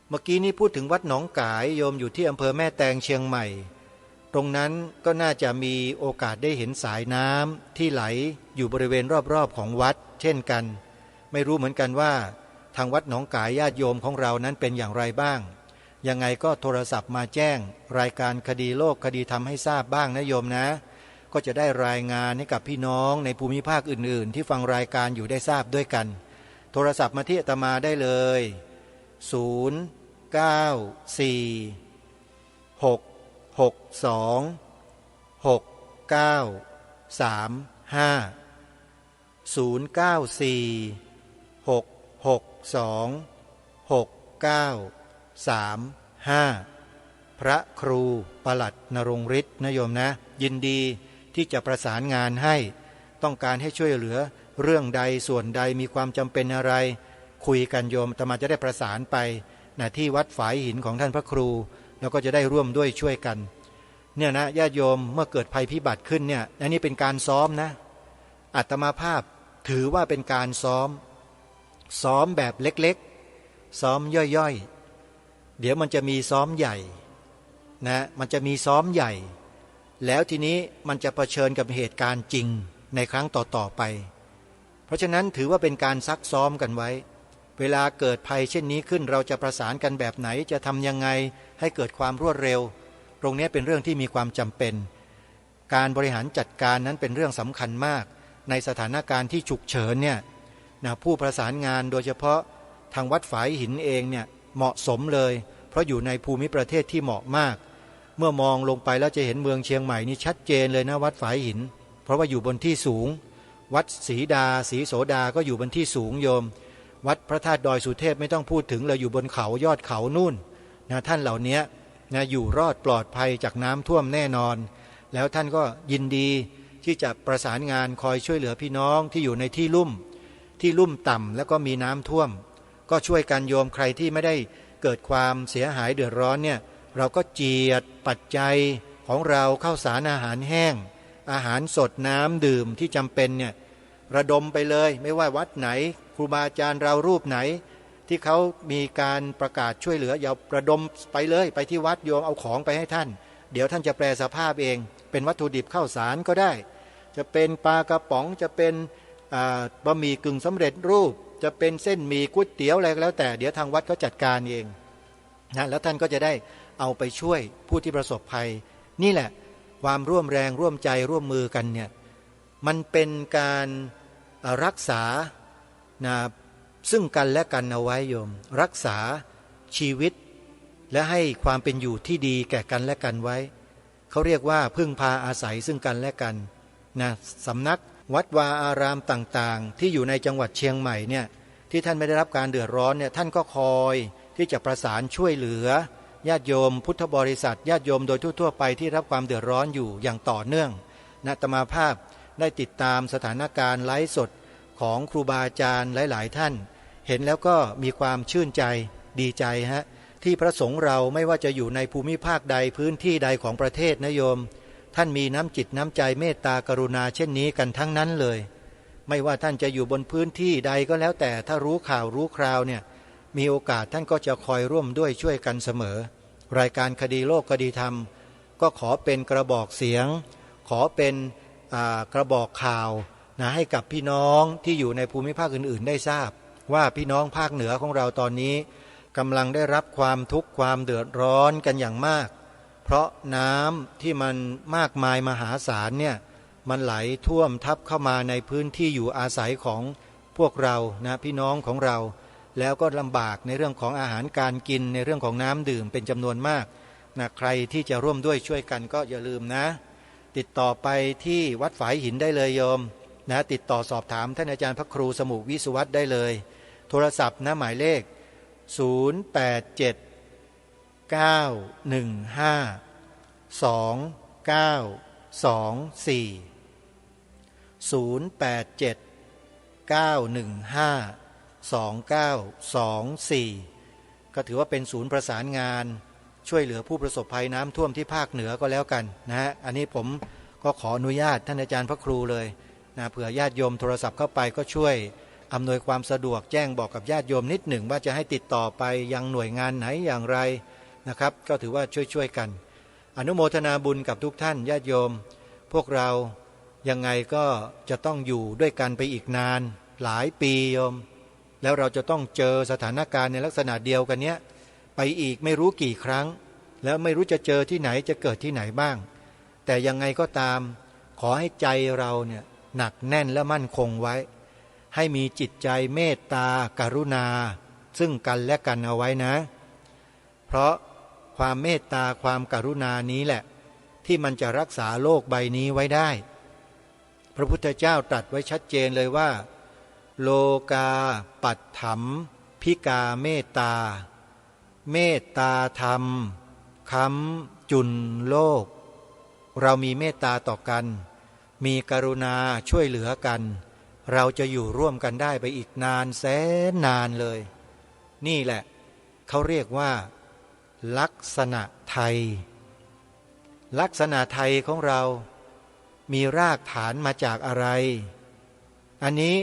เมื่อกี้นี้พูดถึงวัดหนองกายโยมอยู่ที่อำเภอแม่แตงเชียงใหม่ตรงนั้นก็น่าจะมีโอกาสได้เห็นสายน้ำที่ไหลอยู่บริเวณรอบๆของวัดเช่นกันไม่รู้เหมือนกันว่าทางวัดหนองกายญาติโยมของเรานั้นเป็นอย่างไรบ้างยังไงก็โทรศัพท์มาแจ้งรายการคดีโลกคดีธรรมให้ทราบบ้างนะโยมนะก็จะได้รายงานให้กับพี่น้องในภูมิภาคอื่นๆที่ฟังรายการอยู่ได้ทราบด้วยกันโทรศัพท์มาที่อาตมาได้เลยพระครูปลัดนรงฤทธิ์นะโยมนะยินดีที่จะประสานงานให้ต้องการให้ช่วยเหลือเรื่องใดส่วนใดมีความจำเป็นอะไรคุยกันโยมอาตมาจะได้ประสานไปที่วัดฝายหินของท่านพระครูแล้วก็จะได้ร่วมด้วยช่วยกันเนี่ยนะญาติโยมเมื่อเกิดภัยพิบัติขึ้นเนี่ยอันนี้เป็นการซ้อมนะอาตมาภาพถือว่าเป็นการซ้อมแบบเล็กๆซ้อมย่อยๆเดี๋ยวมันจะมีซ้อมใหญ่นะมันจะมีซ้อมใหญ่แล้วทีนี้มันจะเผชิญกับเหตุการณ์จริงในครั้งต่อๆไปเพราะฉะนั้นถือว่าเป็นการซักซ้อมกันไว้เวลาเกิดภัยเช่นนี้ขึ้นเราจะประสานกันแบบไหนจะทำยังไงให้เกิดความรวดเร็วตรงนี้เป็นเรื่องที่มีความจำเป็นการบริหารจัดการนั้นเป็นเรื่องสำคัญมากในสถานการณ์ที่ฉุกเฉินเนี่ยผู้ประสานงานโดยเฉพาะทางวัดฝายหินเองเนี่ยเหมาะสมเลยเพราะอยู่ในภูมิประเทศที่เหมาะมากเมื่อมองลงไปแล้วจะเห็นเมืองเชียงใหม่นี่ชัดเจนเลยนะวัดฝายหินเพราะว่าอยู่บนที่สูงวัดศรีโสดาก็อยู่บนที่สูงโยมวัดพระธาตุดอยสุเทพไม่ต้องพูดถึงเลยอยู่บนเขายอดเขานู่นท่านเหล่านี้อยู่รอดปลอดภัยจากน้ำท่วมแน่นอนแล้วท่านก็ยินดีที่จะประสานงานคอยช่วยเหลือพี่น้องที่อยู่ในที่ลุ่มต่ำแล้วก็มีน้ำท่วมก็ช่วยกันโยมใครที่ไม่ได้เกิดความเสียหายเดือดร้อนเนี่ยเราก็เจียดปัจจัยของเราข้าวสารอาหารแห้งอาหารสดน้ำดื่มที่จำเป็นเนี่ยระดมไปเลยไม่ว่าวัดไหนครูบาอาจารย์เรารูปไหนที่เขามีการประกาศช่วยเหลืออย่าระดมไปเลยไปที่วัดโยมเอาของไปให้ท่านเดี๋ยวท่านจะแปลสภาพเองเป็นวัตถุดิบข้าวสารก็ได้จะเป็นปลากระป๋องจะเป็นบะหมี่กึ่งสำเร็จรูปจะเป็นเส้นหมี่ก๋วยเตี๋ยวอะไรก็แล้วแต่เดี๋ยวทางวัดเขาจัดการเองแล้วท่านก็จะได้เอาไปช่วยผู้ที่ประสบภัยนี่แหละความร่วมแรงร่วมใจร่วมมือกันเนี่ยมันเป็นการรักษาซึ่งกันและกันเอาไว้โยมรักษาชีวิตและให้ความเป็นอยู่ที่ดีแก่กันและกันไว้เขาเรียกว่าพึ่งพาอาศัยซึ่งกันและกันสำนักวัดวาอารามต่างๆที่อยู่ในจังหวัดเชียงใหม่เนี่ยที่ท่านไม่ได้รับการเดือดร้อนเนี่ยท่านก็คอยที่จะประสานช่วยเหลือญาติโยมพุทธบริษัทญาติโยมโดยทั่วๆไปที่รับความเดือดร้อนอยู่อย่างต่อเนื่องอาตมาภาพได้ติดตามสถานการณ์ไลฟ์สดของครูบาอาจารย์หลายๆท่านเห็นแล้วก็มีความชื่นใจดีใจที่พระสงฆ์เราไม่ว่าจะอยู่ในภูมิภาคใดพื้นที่ใดของประเทศนะโยมท่านมีน้ำจิตน้ำใจเมตตากรุณาเช่นนี้กันทั้งนั้นเลยไม่ว่าท่านจะอยู่บนพื้นที่ใดก็แล้วแต่ถ้ารู้ข่าวรู้คราวเนี่ยมีโอกาสท่านก็จะคอยร่วมด้วยช่วยกันเสมอรายการคดีโลกคดีธรรมก็ขอเป็นกระบอกเสียงขอเป็นกระบอกข่าว นะให้กับพี่น้องที่อยู่ในภูมิภาคอื่นๆได้ทราบว่าพี่น้องภาคเหนือของเราตอนนี้กำลังได้รับความทุกข์ความเดือดร้อนกันอย่างมากเพราะน้ำที่มันมากมายมหาศาลเนี่ยมันไหลท่วมทับเข้ามาในพื้นที่อยู่อาศัยของพวกเรานะพี่น้องของเราแล้วก็ลำบากในเรื่องของอาหารการกินในเรื่องของน้ำดื่มเป็นจำนวนมากนะใครที่จะร่วมด้วยช่วยกันก็อย่าลืมนะติดต่อไปที่วัดฝายหินได้เลยโยมนะติดต่อสอบถามท่านอาจารย์พระครูสมุวิสุวัตได้เลยโทรศัพท์นะหมายเลข087 915 2924 087 915 2924ก็ถือว่าเป็นศูนย์ประสานงานช่วยเหลือผู้ประสบภัยน้ำท่วมที่ภาคเหนือก็แล้วกันนะฮะอันนี้ผมก็ขออนุญาตท่านอาจารย์พระครูเลยนะเผื่อญาติโยมโทรศัพท์เข้าไปก็ช่วยอำนวยความสะดวกแจ้งบอกกับญาติโยมนิดหนึ่งว่าจะให้ติดต่อไปยังหน่วยงานไหนอย่างไรนะครับก็ถือว่าช่วยกันอนุโมทนาบุญกับทุกท่านญาติโยมพวกเรายังไงก็จะต้องอยู่ด้วยกันไปอีกนานหลายปีโยมแล้วเราจะต้องเจอสถานการณ์ในลักษณะเดียวกันเนี้ยไปอีกไม่รู้กี่ครั้งแล้วไม่รู้จะเจอที่ไหนจะเกิดที่ไหนบ้างแต่ยังไงก็ตามขอให้ใจเราเนี่ยหนักแน่นและมั่นคงไว้ให้มีจิตใจเมตตากรุณาซึ่งกันและกันเอาไว้นะเพราะความเมตตาความกรุณานี้แหละที่มันจะรักษาโลกใบนี้ไว้ได้พระพุทธเจ้าตรัสไว้ชัดเจนเลยว่าโลกาปัตถัมภิกาเมตตาเมตตาธรรมค้ำจุนโลกเรามีเมตตาต่อกันมีกรุณาช่วยเหลือกันเราจะอยู่ร่วมกันได้ไปอีกนานแสนนานเลยนี่แหละเขาเรียกว่าลักษณะไทยลักษณะไทยของเรามีรากฐานมาจากอะไรอันนี้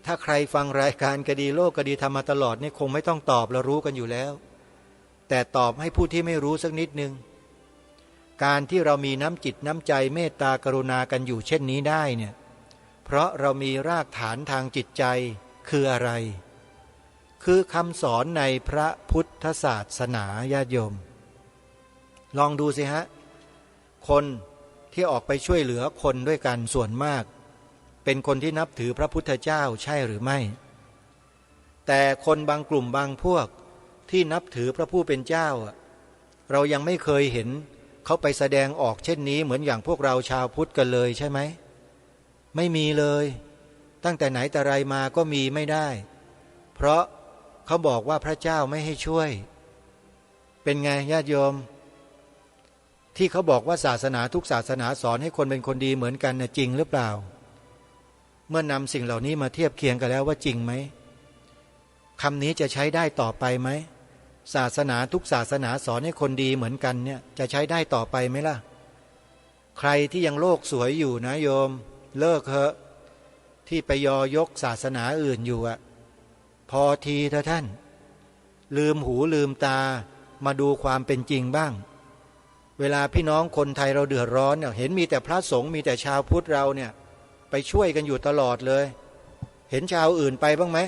ถ้าใครฟังรายการคดีโลกคดีธรรมมาตลอดนี่คงไม่ต้องตอบเรารู้กันอยู่แล้วแต่ตอบให้ผู้ที่ไม่รู้สักนิดนึงการที่เรามีน้ำจิตน้ำใจเมตตากรุณากันอยู่เช่นนี้ได้เนี่ยเพราะเรามีรากฐานทางจิตใจคืออะไรคือคำสอนในพระพุทธศาสนาญาติโยมลองดูสิฮะคนที่ออกไปช่วยเหลือคนด้วยกันส่วนมากเป็นคนที่นับถือพระพุทธเจ้าใช่หรือไม่แต่คนบางกลุ่มบางพวกที่นับถือพระผู้เป็นเจ้าเรายังไม่เคยเห็นเขาไปแสดงออกเช่นนี้เหมือนอย่างพวกเราชาวพุทธกันเลยใช่ไหมไม่มีเลยตั้งแต่ไหนแต่ไรมาก็มีไม่ได้เพราะเขาบอกว่าพระเจ้าไม่ให้ช่วยเป็นไงญาติโยมที่เขาบอกว่าศาสนาทุกศาสนาสอนให้คนเป็นคนดีเหมือนกันนะจริงหรือเปล่าเมื่อนำสิ่งเหล่านี้มาเทียบเคียงกันแล้วว่าจริงไหมคำนี้จะใช้ได้ต่อไปไหมศาสนาทุกศาสนาสอนให้คนดีเหมือนกันเนี่ยจะใช้ได้ต่อไปไหมล่ะใครที่ยังโลกสวยอยู่นะโยมเลิกเถอะที่ไปยกศาสนาอื่นอยู่อะพอทีเถอะท่านลืมหูลืมตามาดูความเป็นจริงบ้างเวลาพี่น้องคนไทยเราเดือดร้อนเนี่ยเห็นมีแต่พระสงฆ์มีแต่ชาวพุทธเราเนี่ยไปช่วยกันอยู่ตลอดเลยเห็นชาวอื่นไปบ้างไหม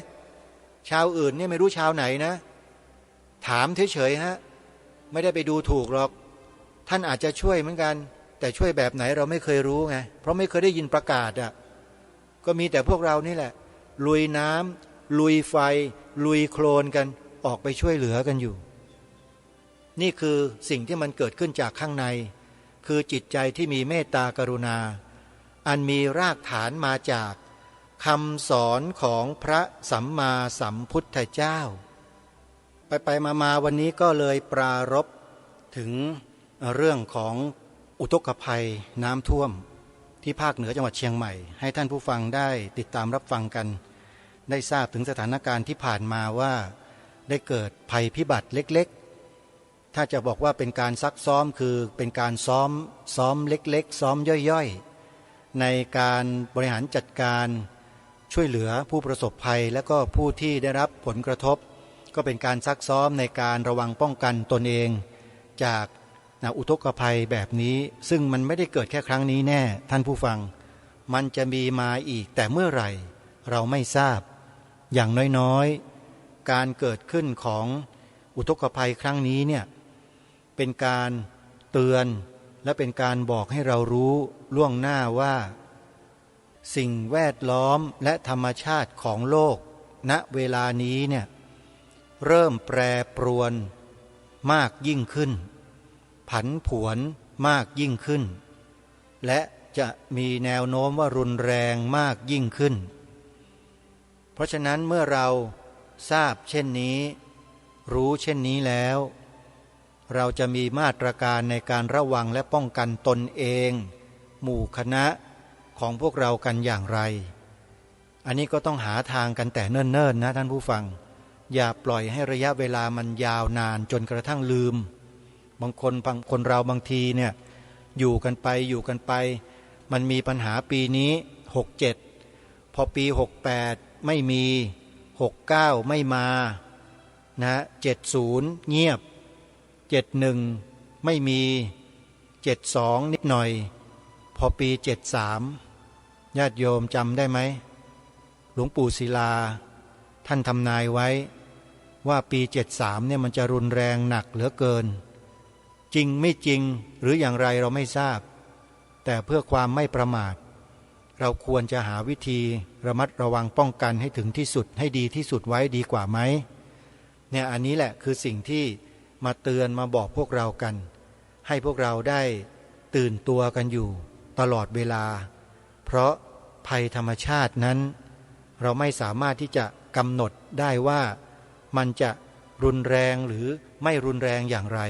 ชาวอื่นเนี่ยไม่รู้ชาวไหนนะถามเฉยๆฮะไม่ได้ไปดูถูกหรอกท่านอาจจะช่วยเหมือนกันแต่ช่วยแบบไหนเราไม่เคยรู้ไงเพราะไม่เคยได้ยินประกาศอ่ะก็มีแต่พวกเรานี่แหละลุยน้ำลุยไฟลุยโคลนกันออกไปช่วยเหลือกันอยู่นี่คือสิ่งที่มันเกิดขึ้นจากข้างในคือจิตใจที่มีเมตตากรุณาอันมีรากฐานมาจากคำสอนของพระสัมมาสัมพุทธเจ้าไปมาวันนี้ก็เลยปรารภถึงเรื่องของอุทกภัยน้ำท่วมที่ภาคเหนือจังหวัดเชียงใหม่ให้ท่านผู้ฟังได้ติดตามรับฟังกันได้ทราบถึงสถานการณ์ที่ผ่านมาว่าได้เกิดภัยพิบัติเล็กๆถ้าจะบอกว่าเป็นการซักซ้อมคือเป็นการซ้อมเล็กๆซ้อมย่อยๆในการบริหารจัดการช่วยเหลือผู้ประสบภัยและก็ผู้ที่ได้รับผลกระทบก็เป็นการซักซ้อมในการระวังป้องกันตนเองจากอุทกภัยแบบนี้ซึ่งมันไม่ได้เกิดแค่ครั้งนี้แน่ท่านผู้ฟัง มันจะมีมาอีกแต่เมื่อไหร่เราไม่ทราบอย่างน้อยๆการเกิดขึ้นของอุทกภัยครั้งนี้เนี่ยเป็นการเตือนและเป็นการบอกให้เรารู้ล่วงหน้าว่าสิ่งแวดล้อมและธรรมชาติของโลกณเวลานี้เนี่ยเริ่มแปรปรวนมากยิ่งขึ้นผันผวนมากยิ่งขึ้นและจะมีแนวโน้มว่ารุนแรงมากยิ่งขึ้นเพราะฉะนั้นเมื่อเราทราบเช่นนี้รู้เช่นนี้แล้วเราจะมีมาตรการในการระวังและป้องกันตนเองหมู่คณะของพวกเรากันอย่างไรอันนี้ก็ต้องหาทางกันแต่เนิ่นๆนะท่านผู้ฟังอย่าปล่อยให้ระยะเวลามันยาวนานจนกระทั่งลืมบางคนเราบางทีเนี่ยอยู่กันไปมันมีปัญหาปีนี้67พอปี68ไม่มี69ไม่มานะ70เงียบ71ไม่มี72นิดหน่อยพอปี73ญาติโยมจำได้ไหมหลวงปู่ศิลาท่านทำนายไว้ว่าปี73เนี่ยมันจะรุนแรงหนักเหลือเกินจริงไม่จริงหรืออย่างไรเราไม่ทราบแต่เพื่อความไม่ประมาทเราควรจะหาวิธีระมัดระวังป้องกันให้ถึงที่สุดให้ดีที่สุดไว้ดีกว่าไหมเนี่ยอันนี้แหละคือสิ่งที่มาเตือนมาบอกพวกเรากันให้พวกเราได้ตื่นตัวกันอยู่ตลอดเวลาเพราะภัยธรรมชาตินั้นเราไม่สามารถที่จะกำหนดได้ว่ามันจะรุนแรงหรือไม่รุนแรงอย่างไร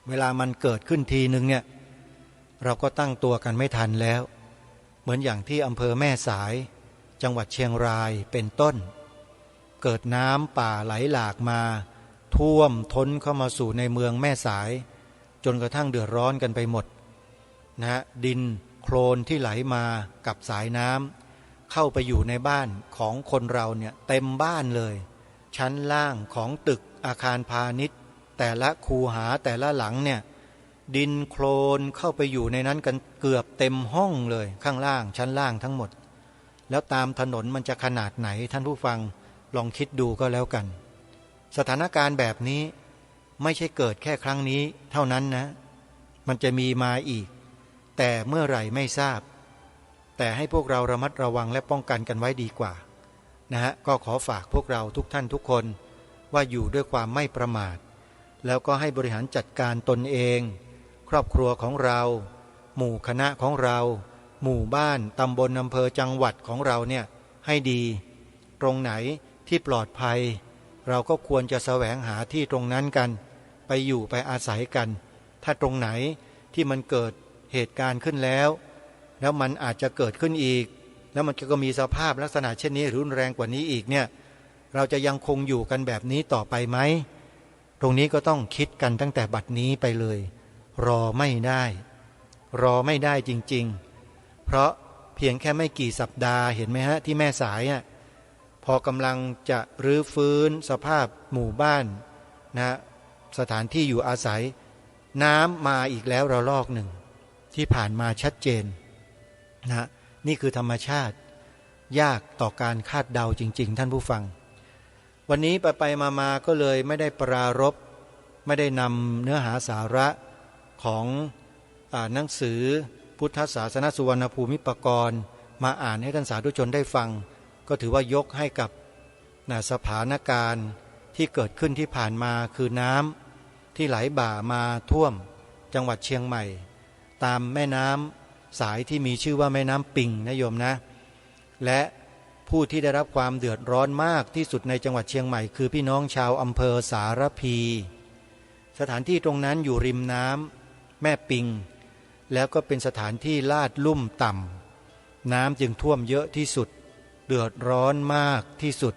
เวลามันเกิดขึ้นทีนึงเนี่ยเราก็ตั้งตัวกันไม่ทันแล้วเหมือนอย่างที่อำเภอแม่สายจังหวัดเชียงรายเป็นต้นเกิดน้ำป่าไหลหลากมาท่วมท้นเข้ามาสู่ในเมืองแม่สายจนกระทั่งเดือดร้อนกันไปหมดนะดินโคลนที่ไหลมากับสายน้ำเข้าไปอยู่ในบ้านของคนเราเนี่ยเต็มบ้านเลยชั้นล่างของตึกอาคารพาณิชย์แต่ละคูหาแต่ละหลังเนี่ยดินโคลนเข้าไปอยู่ในนั้นกันเกือบเต็มห้องเลยข้างล่างชั้นล่างทั้งหมดแล้วตามถนนมันจะขนาดไหนท่านผู้ฟังลองคิดดูก็แล้วกันสถานการณ์แบบนี้ไม่ใช่เกิดแค่ครั้งนี้เท่านั้นนะมันจะมีมาอีกแต่เมื่อไหร่ไม่ทราบแต่ให้พวกเราระมัดระวังและป้องกันกันไว้ดีกว่านะฮะก็ขอฝากพวกเราทุกท่านทุกคนว่าอยู่ด้วยความไม่ประมาทแล้วก็ให้บริหารจัดการตนเองครอบครัวของเราหมู่คณะของเราหมู่บ้านตำบลอำเภอจังหวัดของเราเนี่ยให้ดีตรงไหนที่ปลอดภัยเราก็ควรจะแสวงหาที่ตรงนั้นกันไปอยู่ไปอาศัยกันถ้าตรงไหนที่มันเกิดเหตุการณ์ขึ้นแล้วมันอาจจะเกิดขึ้นอีกแล้วมันก็มีสภาพลักษณะเช่นนี้รุนแรงกว่านี้อีกเนี่ยเราจะยังคงอยู่กันแบบนี้ต่อไปไหมตรงนี้ก็ต้องคิดกันตั้งแต่บัดนี้ไปเลยรอไม่ได้จริงๆเพราะเพียงแค่ไม่กี่สัปดาห์เห็นไหมฮะที่แม่สายพอกำลังจะรื้อฟื้นสภาพหมู่บ้านนะสถานที่อยู่อาศัยน้ำมาอีกแล้วระลอกหนึ่งที่ผ่านมาชัดเจนนะนี่คือธรรมชาติยากต่อการคาดเดาจริงๆท่านผู้ฟังวันนี้ไปมาก็เลยไม่ได้ปรารภไม่ได้นำเนื้อหาสาระของหนังสือพุทธศาสนสุวรรณภูมิปกรณ์มาอ่านให้ท่านสาธุชนได้ฟังก็ถือว่ายกให้กับสถานการณ์ที่เกิดขึ้นที่ผ่านมาคือน้ำที่ไหลบ่ามาท่วมจังหวัดเชียงใหม่ตามแม่น้ำสายที่มีชื่อว่าแม่น้ำปิงนะโยมนะและผู้ที่ได้รับความเดือดร้อนมากที่สุดในจังหวัดเชียงใหม่คือพี่น้องชาวอำเภอสารพีสถานที่ตรงนั้นอยู่ริมน้ำแม่ปิงแล้วก็เป็นสถานที่ลาดลุ่มต่ำน้ำจึงท่วมเยอะที่สุดเดือดร้อนมากที่สุด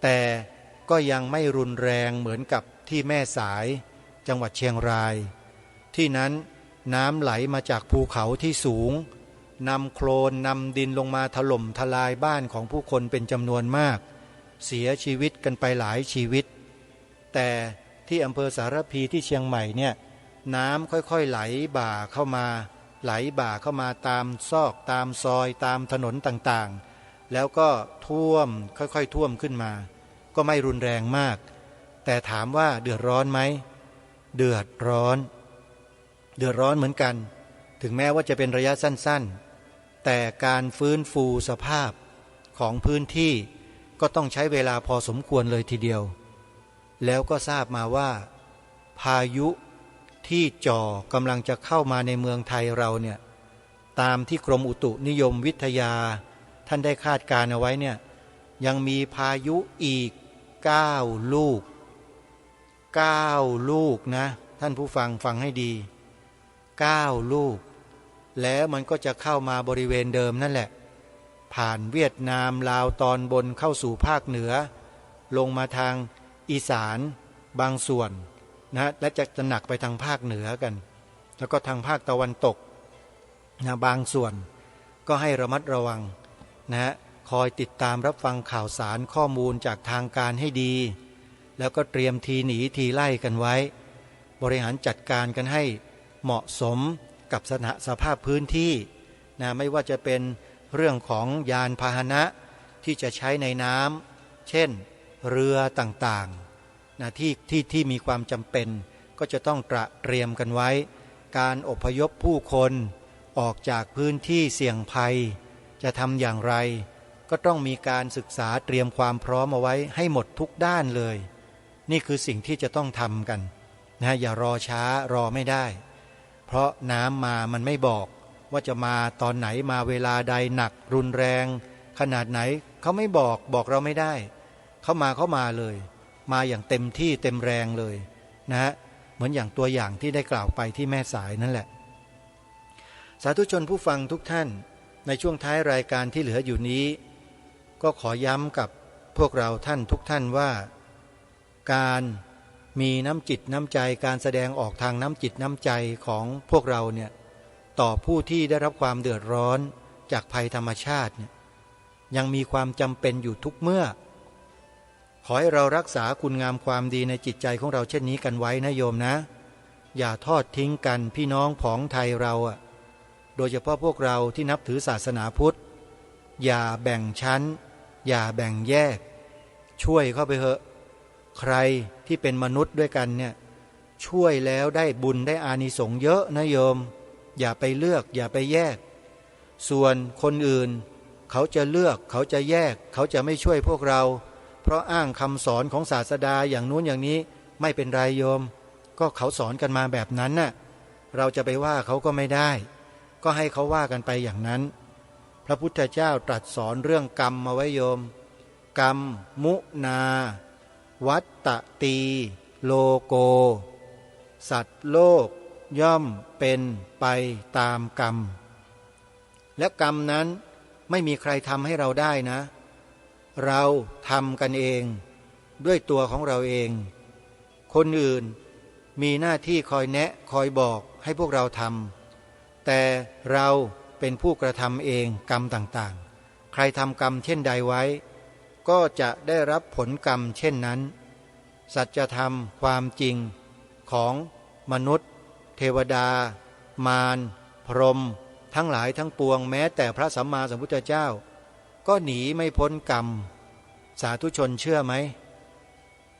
แต่ก็ยังไม่รุนแรงเหมือนกับที่แม่สายจังหวัดเชียงรายที่นั้นน้ำไหลมาจากภูเขาที่สูงนำโคลนนำดินลงมาถล่มทลายบ้านของผู้คนเป็นจำนวนมากเสียชีวิตกันไปหลายชีวิตแต่ที่อำเภอสารพีที่เชียงใหม่เนี่ยน้ำค่อยๆไหลบ่าเข้ามา ไหลบ่าเข้ามาตามซอกตามซอยตามถนนต่างๆแล้วก็ท่วมค่อยๆท่วมขึ้นมาก็ไม่รุนแรงมากแต่ถามว่าเดือดร้อนไหมเดือดร้อนเหมือนกันถึงแม้ว่าจะเป็นระยะสั้นๆแต่การฟื้นฟูสภาพของพื้นที่ก็ต้องใช้เวลาพอสมควรเลยทีเดียวแล้วก็ทราบมาว่าพายุที่จ่อกำลังจะเข้ามาในเมืองไทยเราเนี่ยตามที่กรมอุตุนิยมวิทยาท่านได้คาดการณ์เอาไว้เนี่ยยังมีพายุอีก9 ลูก9 ลูกนะท่านผู้ฟังฟังให้ดี9 ลูกแล้วมันก็จะเข้ามาบริเวณเดิมนั่นแหละผ่านเวียดนามลาวตอนบนเข้าสู่ภาคเหนือลงมาทางอีสานบางส่วนนะและจะหนักไปทางภาคเหนือกันแล้วก็ทางภาคตะวันตกนะบางส่วนก็ให้ระมัดระวังนะคอยติดตามรับฟังข่าวสารข้อมูลจากทางการให้ดีแล้วก็เตรียมทีหนีทีไล่กันไว้บริหารจัดการกันให้เหมาะสมกับสภาพพื้นที่นะไม่ว่าจะเป็นเรื่องของยานพาหนะที่จะใช้ในน้ำเช่นเรือต่างๆนะที่มีความจำเป็นก็จะต้องเตรียมกันไว้การอพยพผู้คนออกจากพื้นที่เสี่ยงภัยจะทำอย่างไรก็ต้องมีการศึกษาเตรียมความพร้อมเอาไว้ให้หมดทุกด้านเลยนี่คือสิ่งที่จะต้องทำกันนะอย่ารอช้ารอไม่ได้เพราะน้ำมามันไม่บอกว่าจะมาตอนไหนมาเวลาใดหนักรุนแรงขนาดไหนเขาไม่บอกเราไม่ได้เขามาเลยมาอย่างเต็มที่เต็มแรงเลยนะเหมือนอย่างตัวอย่างที่ได้กล่าวไปที่แม่สายนั่นแหละสาธุชนผู้ฟังทุกท่านในช่วงท้ายรายการที่เหลืออยู่นี้ก็ขอย้ำกับพวกเราท่านทุกท่านว่าการมีน้ำจิตน้ำใจการแสดงออกทางน้ำจิตน้ำใจของพวกเราเนี่ยต่อผู้ที่ได้รับความเดือดร้อนจากภัยธรรมชาติเนี่ยยังมีความจำเป็นอยู่ทุกเมื่อขอให้เรารักษาคุณงามความดีในจิตใจของเราเช่นนี้กันไว้นะโยมนะอย่าทอดทิ้งกันพี่น้องผองไทยเราอ่ะโดยเฉพาะพวกเราที่นับถือศาสนาพุทธอย่าแบ่งชั้นอย่าแบ่งแยกช่วยเข้าไปเถอะใครที่เป็นมนุษย์ด้วยกันเนี่ยช่วยแล้วได้บุญได้อานิสงส์เยอะนะโยมอย่าไปเลือกอย่าไปแยกส่วนคนอื่นเขาจะเลือกเขาจะแยกเขาจะไม่ช่วยพวกเราเพราะอ้างคำสอนของศาสดาอย่างนู้นอย่างนี้ไม่เป็นไรโยมก็เขาสอนกันมาแบบนั้นน่ะเราจะไปว่าเขาก็ไม่ได้ก็ให้เขาว่ากันไปอย่างนั้นพระพุทธเจ้าตรัสสอนเรื่องกรรมมาไว้โยมกรรมมุนาวัตตตีโลโกสัตว์โลกย่อมเป็นไปตามกรรมและกรรมนั้นไม่มีใครทำให้เราได้นะเราทำกันเองด้วยตัวของเราเองคนอื่นมีหน้าที่คอยแนะคอยบอกให้พวกเราทำแต่เราเป็นผู้กระทำเองกรรมต่างๆใครทำกรรมเช่นใดไว้ก็จะได้รับผลกรรมเช่นนั้นสัจธรรมความจริงของมนุษย์เทวดามารพรหมทั้งหลายทั้งปวงแม้แต่พระสัมมาสัมพุทธเจ้าก็หนีไม่พ้นกรรมสาธุชนเชื่อไหม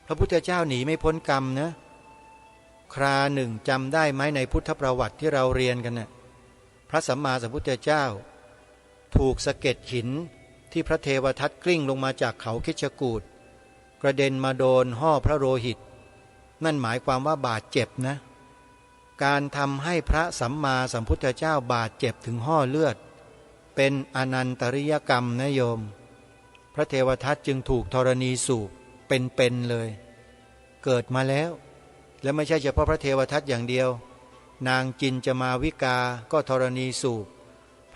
พระพุทธเจ้าหนีไม่พ้นกรรมนะคราหนึ่งจำได้ไหมในพุทธประวัติที่เราเรียนกันนะพระสัมมาสัมพุทธเจ้าถูกสะเก็ดหินที่พระเทวทัตกลิ้งลงมาจากเขาคิชกูฏกระเด็นมาโดนห่อพระโลหิตนั่นหมายความว่าบาดเจ็บนะการทำให้พระสัมมาสัมพุทธเจ้าบาดเจ็บถึงห่อเลือดเป็นอนันตริยกรรมนะโยมพระเทวทัตจึงถูกธรณีสูบเป็นเลยเกิดมาแล้วและไม่ใช่เฉพาะพระเทวทัตอย่างเดียวนางจินจมาวิกาก็ธรณีสูบ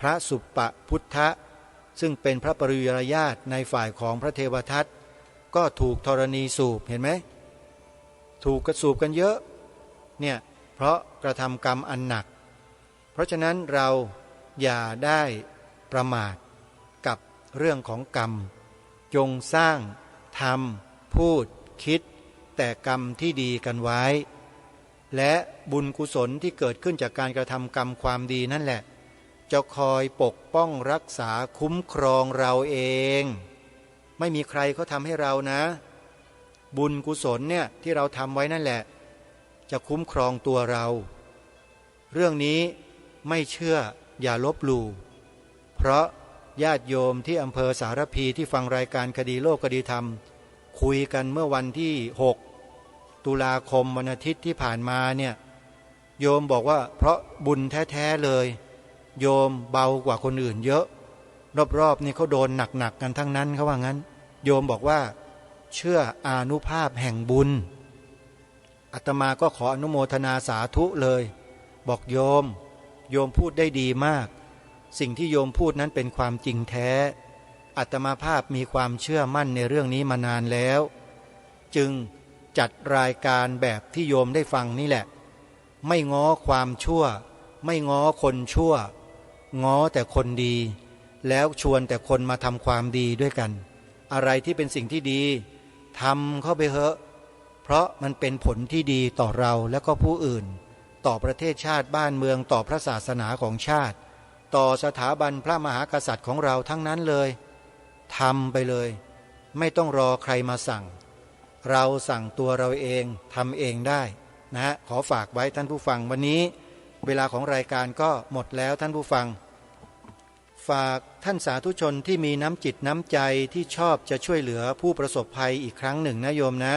พระสุปปพุทธะซึ่งเป็นพระปริยญาติในฝ่ายของพระเทวทัตก็ถูกธรณีสูบเห็นไหมถูกกระสูบกันเยอะเนี่ยเพราะกระทำกรรมอันหนักเพราะฉะนั้นเราอย่าได้ประมาทกับเรื่องของกรรมจงสร้างทำพูดคิดแต่กรรมที่ดีกันไว้ และบุญกุศลที่เกิดขึ้นจากการกระทำกรรมความดีนั่นแหละจะคอยปกป้องรักษาคุ้มครองเราเองไม่มีใครเขาทำให้เรานะบุญกุศลเนี่ยที่เราทำไว้นั่นแหละจะคุ้มครองตัวเราเรื่องนี้ไม่เชื่ออย่าลบหลู่เพราะญาติโยมที่อำเภอสารพีที่ฟังรายการคดีโลกคดีธรรมคุยกันเมื่อวันที่6 ตุลาคมวันอาทิตย์ที่ผ่านมาเนี่ยโยมบอกว่าเพราะบุญแท้ๆเลยโยมเบากว่าคนอื่นเยอะรอบๆนี่เขาโดนหนักๆกันทั้งนั้นเขาว่างั้นโยมบอกว่าเชื่ออานุภาพแห่งบุญอาตมาก็ขออนุโมทนาสาธุเลยบอกโยมพูดได้ดีมากสิ่งที่โยมพูดนั้นเป็นความจริงแท้อาตมาภาพมีความเชื่อมั่นในเรื่องนี้มานานแล้วจึงจัดรายการแบบที่โยมได้ฟังนี่แหละไม่ง้อความชั่วไม่ง้อคนชั่วง้อแต่คนดีแล้วชวนแต่คนมาทำความดีด้วยกันอะไรที่เป็นสิ่งที่ดีทำเข้าไปเถอะเพราะมันเป็นผลที่ดีต่อเราและก็ผู้อื่นต่อประเทศชาติบ้านเมืองต่อพระศาสนาของชาติต่อสถาบันพระมหากษัตริย์ของเราทั้งนั้นเลยทำไปเลยไม่ต้องรอใครมาสั่งเราสั่งตัวเราเองทำเองได้นะขอฝากไว้ท่านผู้ฟังวันนี้เวลาของรายการก็หมดแล้วท่านผู้ฟังฝากท่านสาธุชนที่มีน้ำจิตน้ำใจที่ชอบจะช่วยเหลือผู้ประสบภัยอีกครั้งหนึ่งนะโยมนะ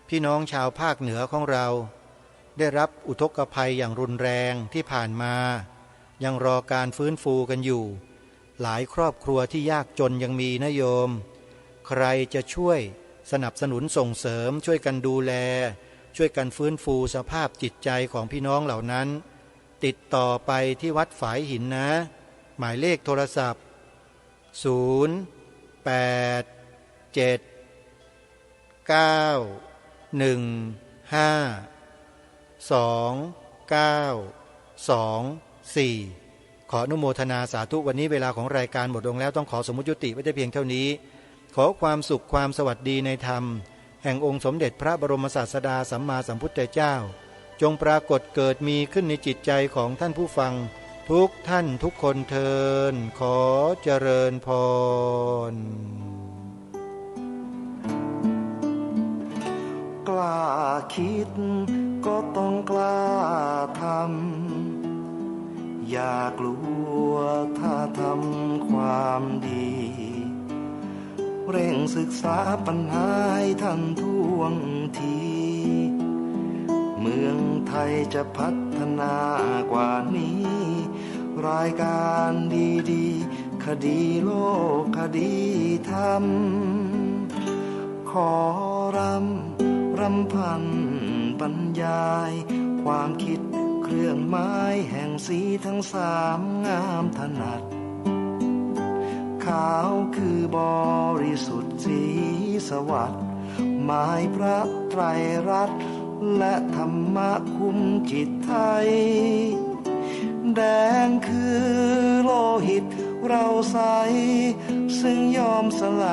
พี่น้องชาวภาคเหนือของเราได้รับอุทกภัยอย่างรุนแรงที่ผ่านมายังรอการฟื้นฟูกันอยู่หลายครอบครัวที่ยากจนยังมีนะโยมใครจะช่วยสนับสนุนส่งเสริมช่วยกันดูแลช่วยกันฟื้นฟูสภาพจิตใจของพี่น้องเหล่านั้นติดต่อไปที่วัดฝายหินนะหมายเลขโทรศัพท์0 8 7 9 1 5 2 9 2 4ขออนุโมทนาสาธุวันนี้เวลาของรายการหมดลงแล้วต้องขอสมมุติยุติไว้แต่เพียงเท่านี้ขอความสุขความสวัสดีในธรรมแห่งองค์สมเด็จพระบรมศาสดาสัมมาสัมพุทธเจ้าจงปรากฏเกิดมีขึ้นในจิตใจของท่านผู้ฟังทุกท่านทุกคนเทินขอเจริญพรกล้าคิดก็ต้องกล้าทำอย่ากลัวถ้าทำความดีเร่งศึกษาปัญหาให้ทันท่วงทีเมืองไทยจะพัฒนากว่านี้รายการดีๆคดีโลกคดีธรรมขอรำพันบรรยายความคิดเครื่องหมายแห่งสีทั้งสามงามถนัดขาวคือบริสุทธิ์สีสวัสดิ์หมายพระไตรรัตน์และธรรมะคุ้มจิตไทยแดงคือโลหิตเราใสซึ่งยอมสละ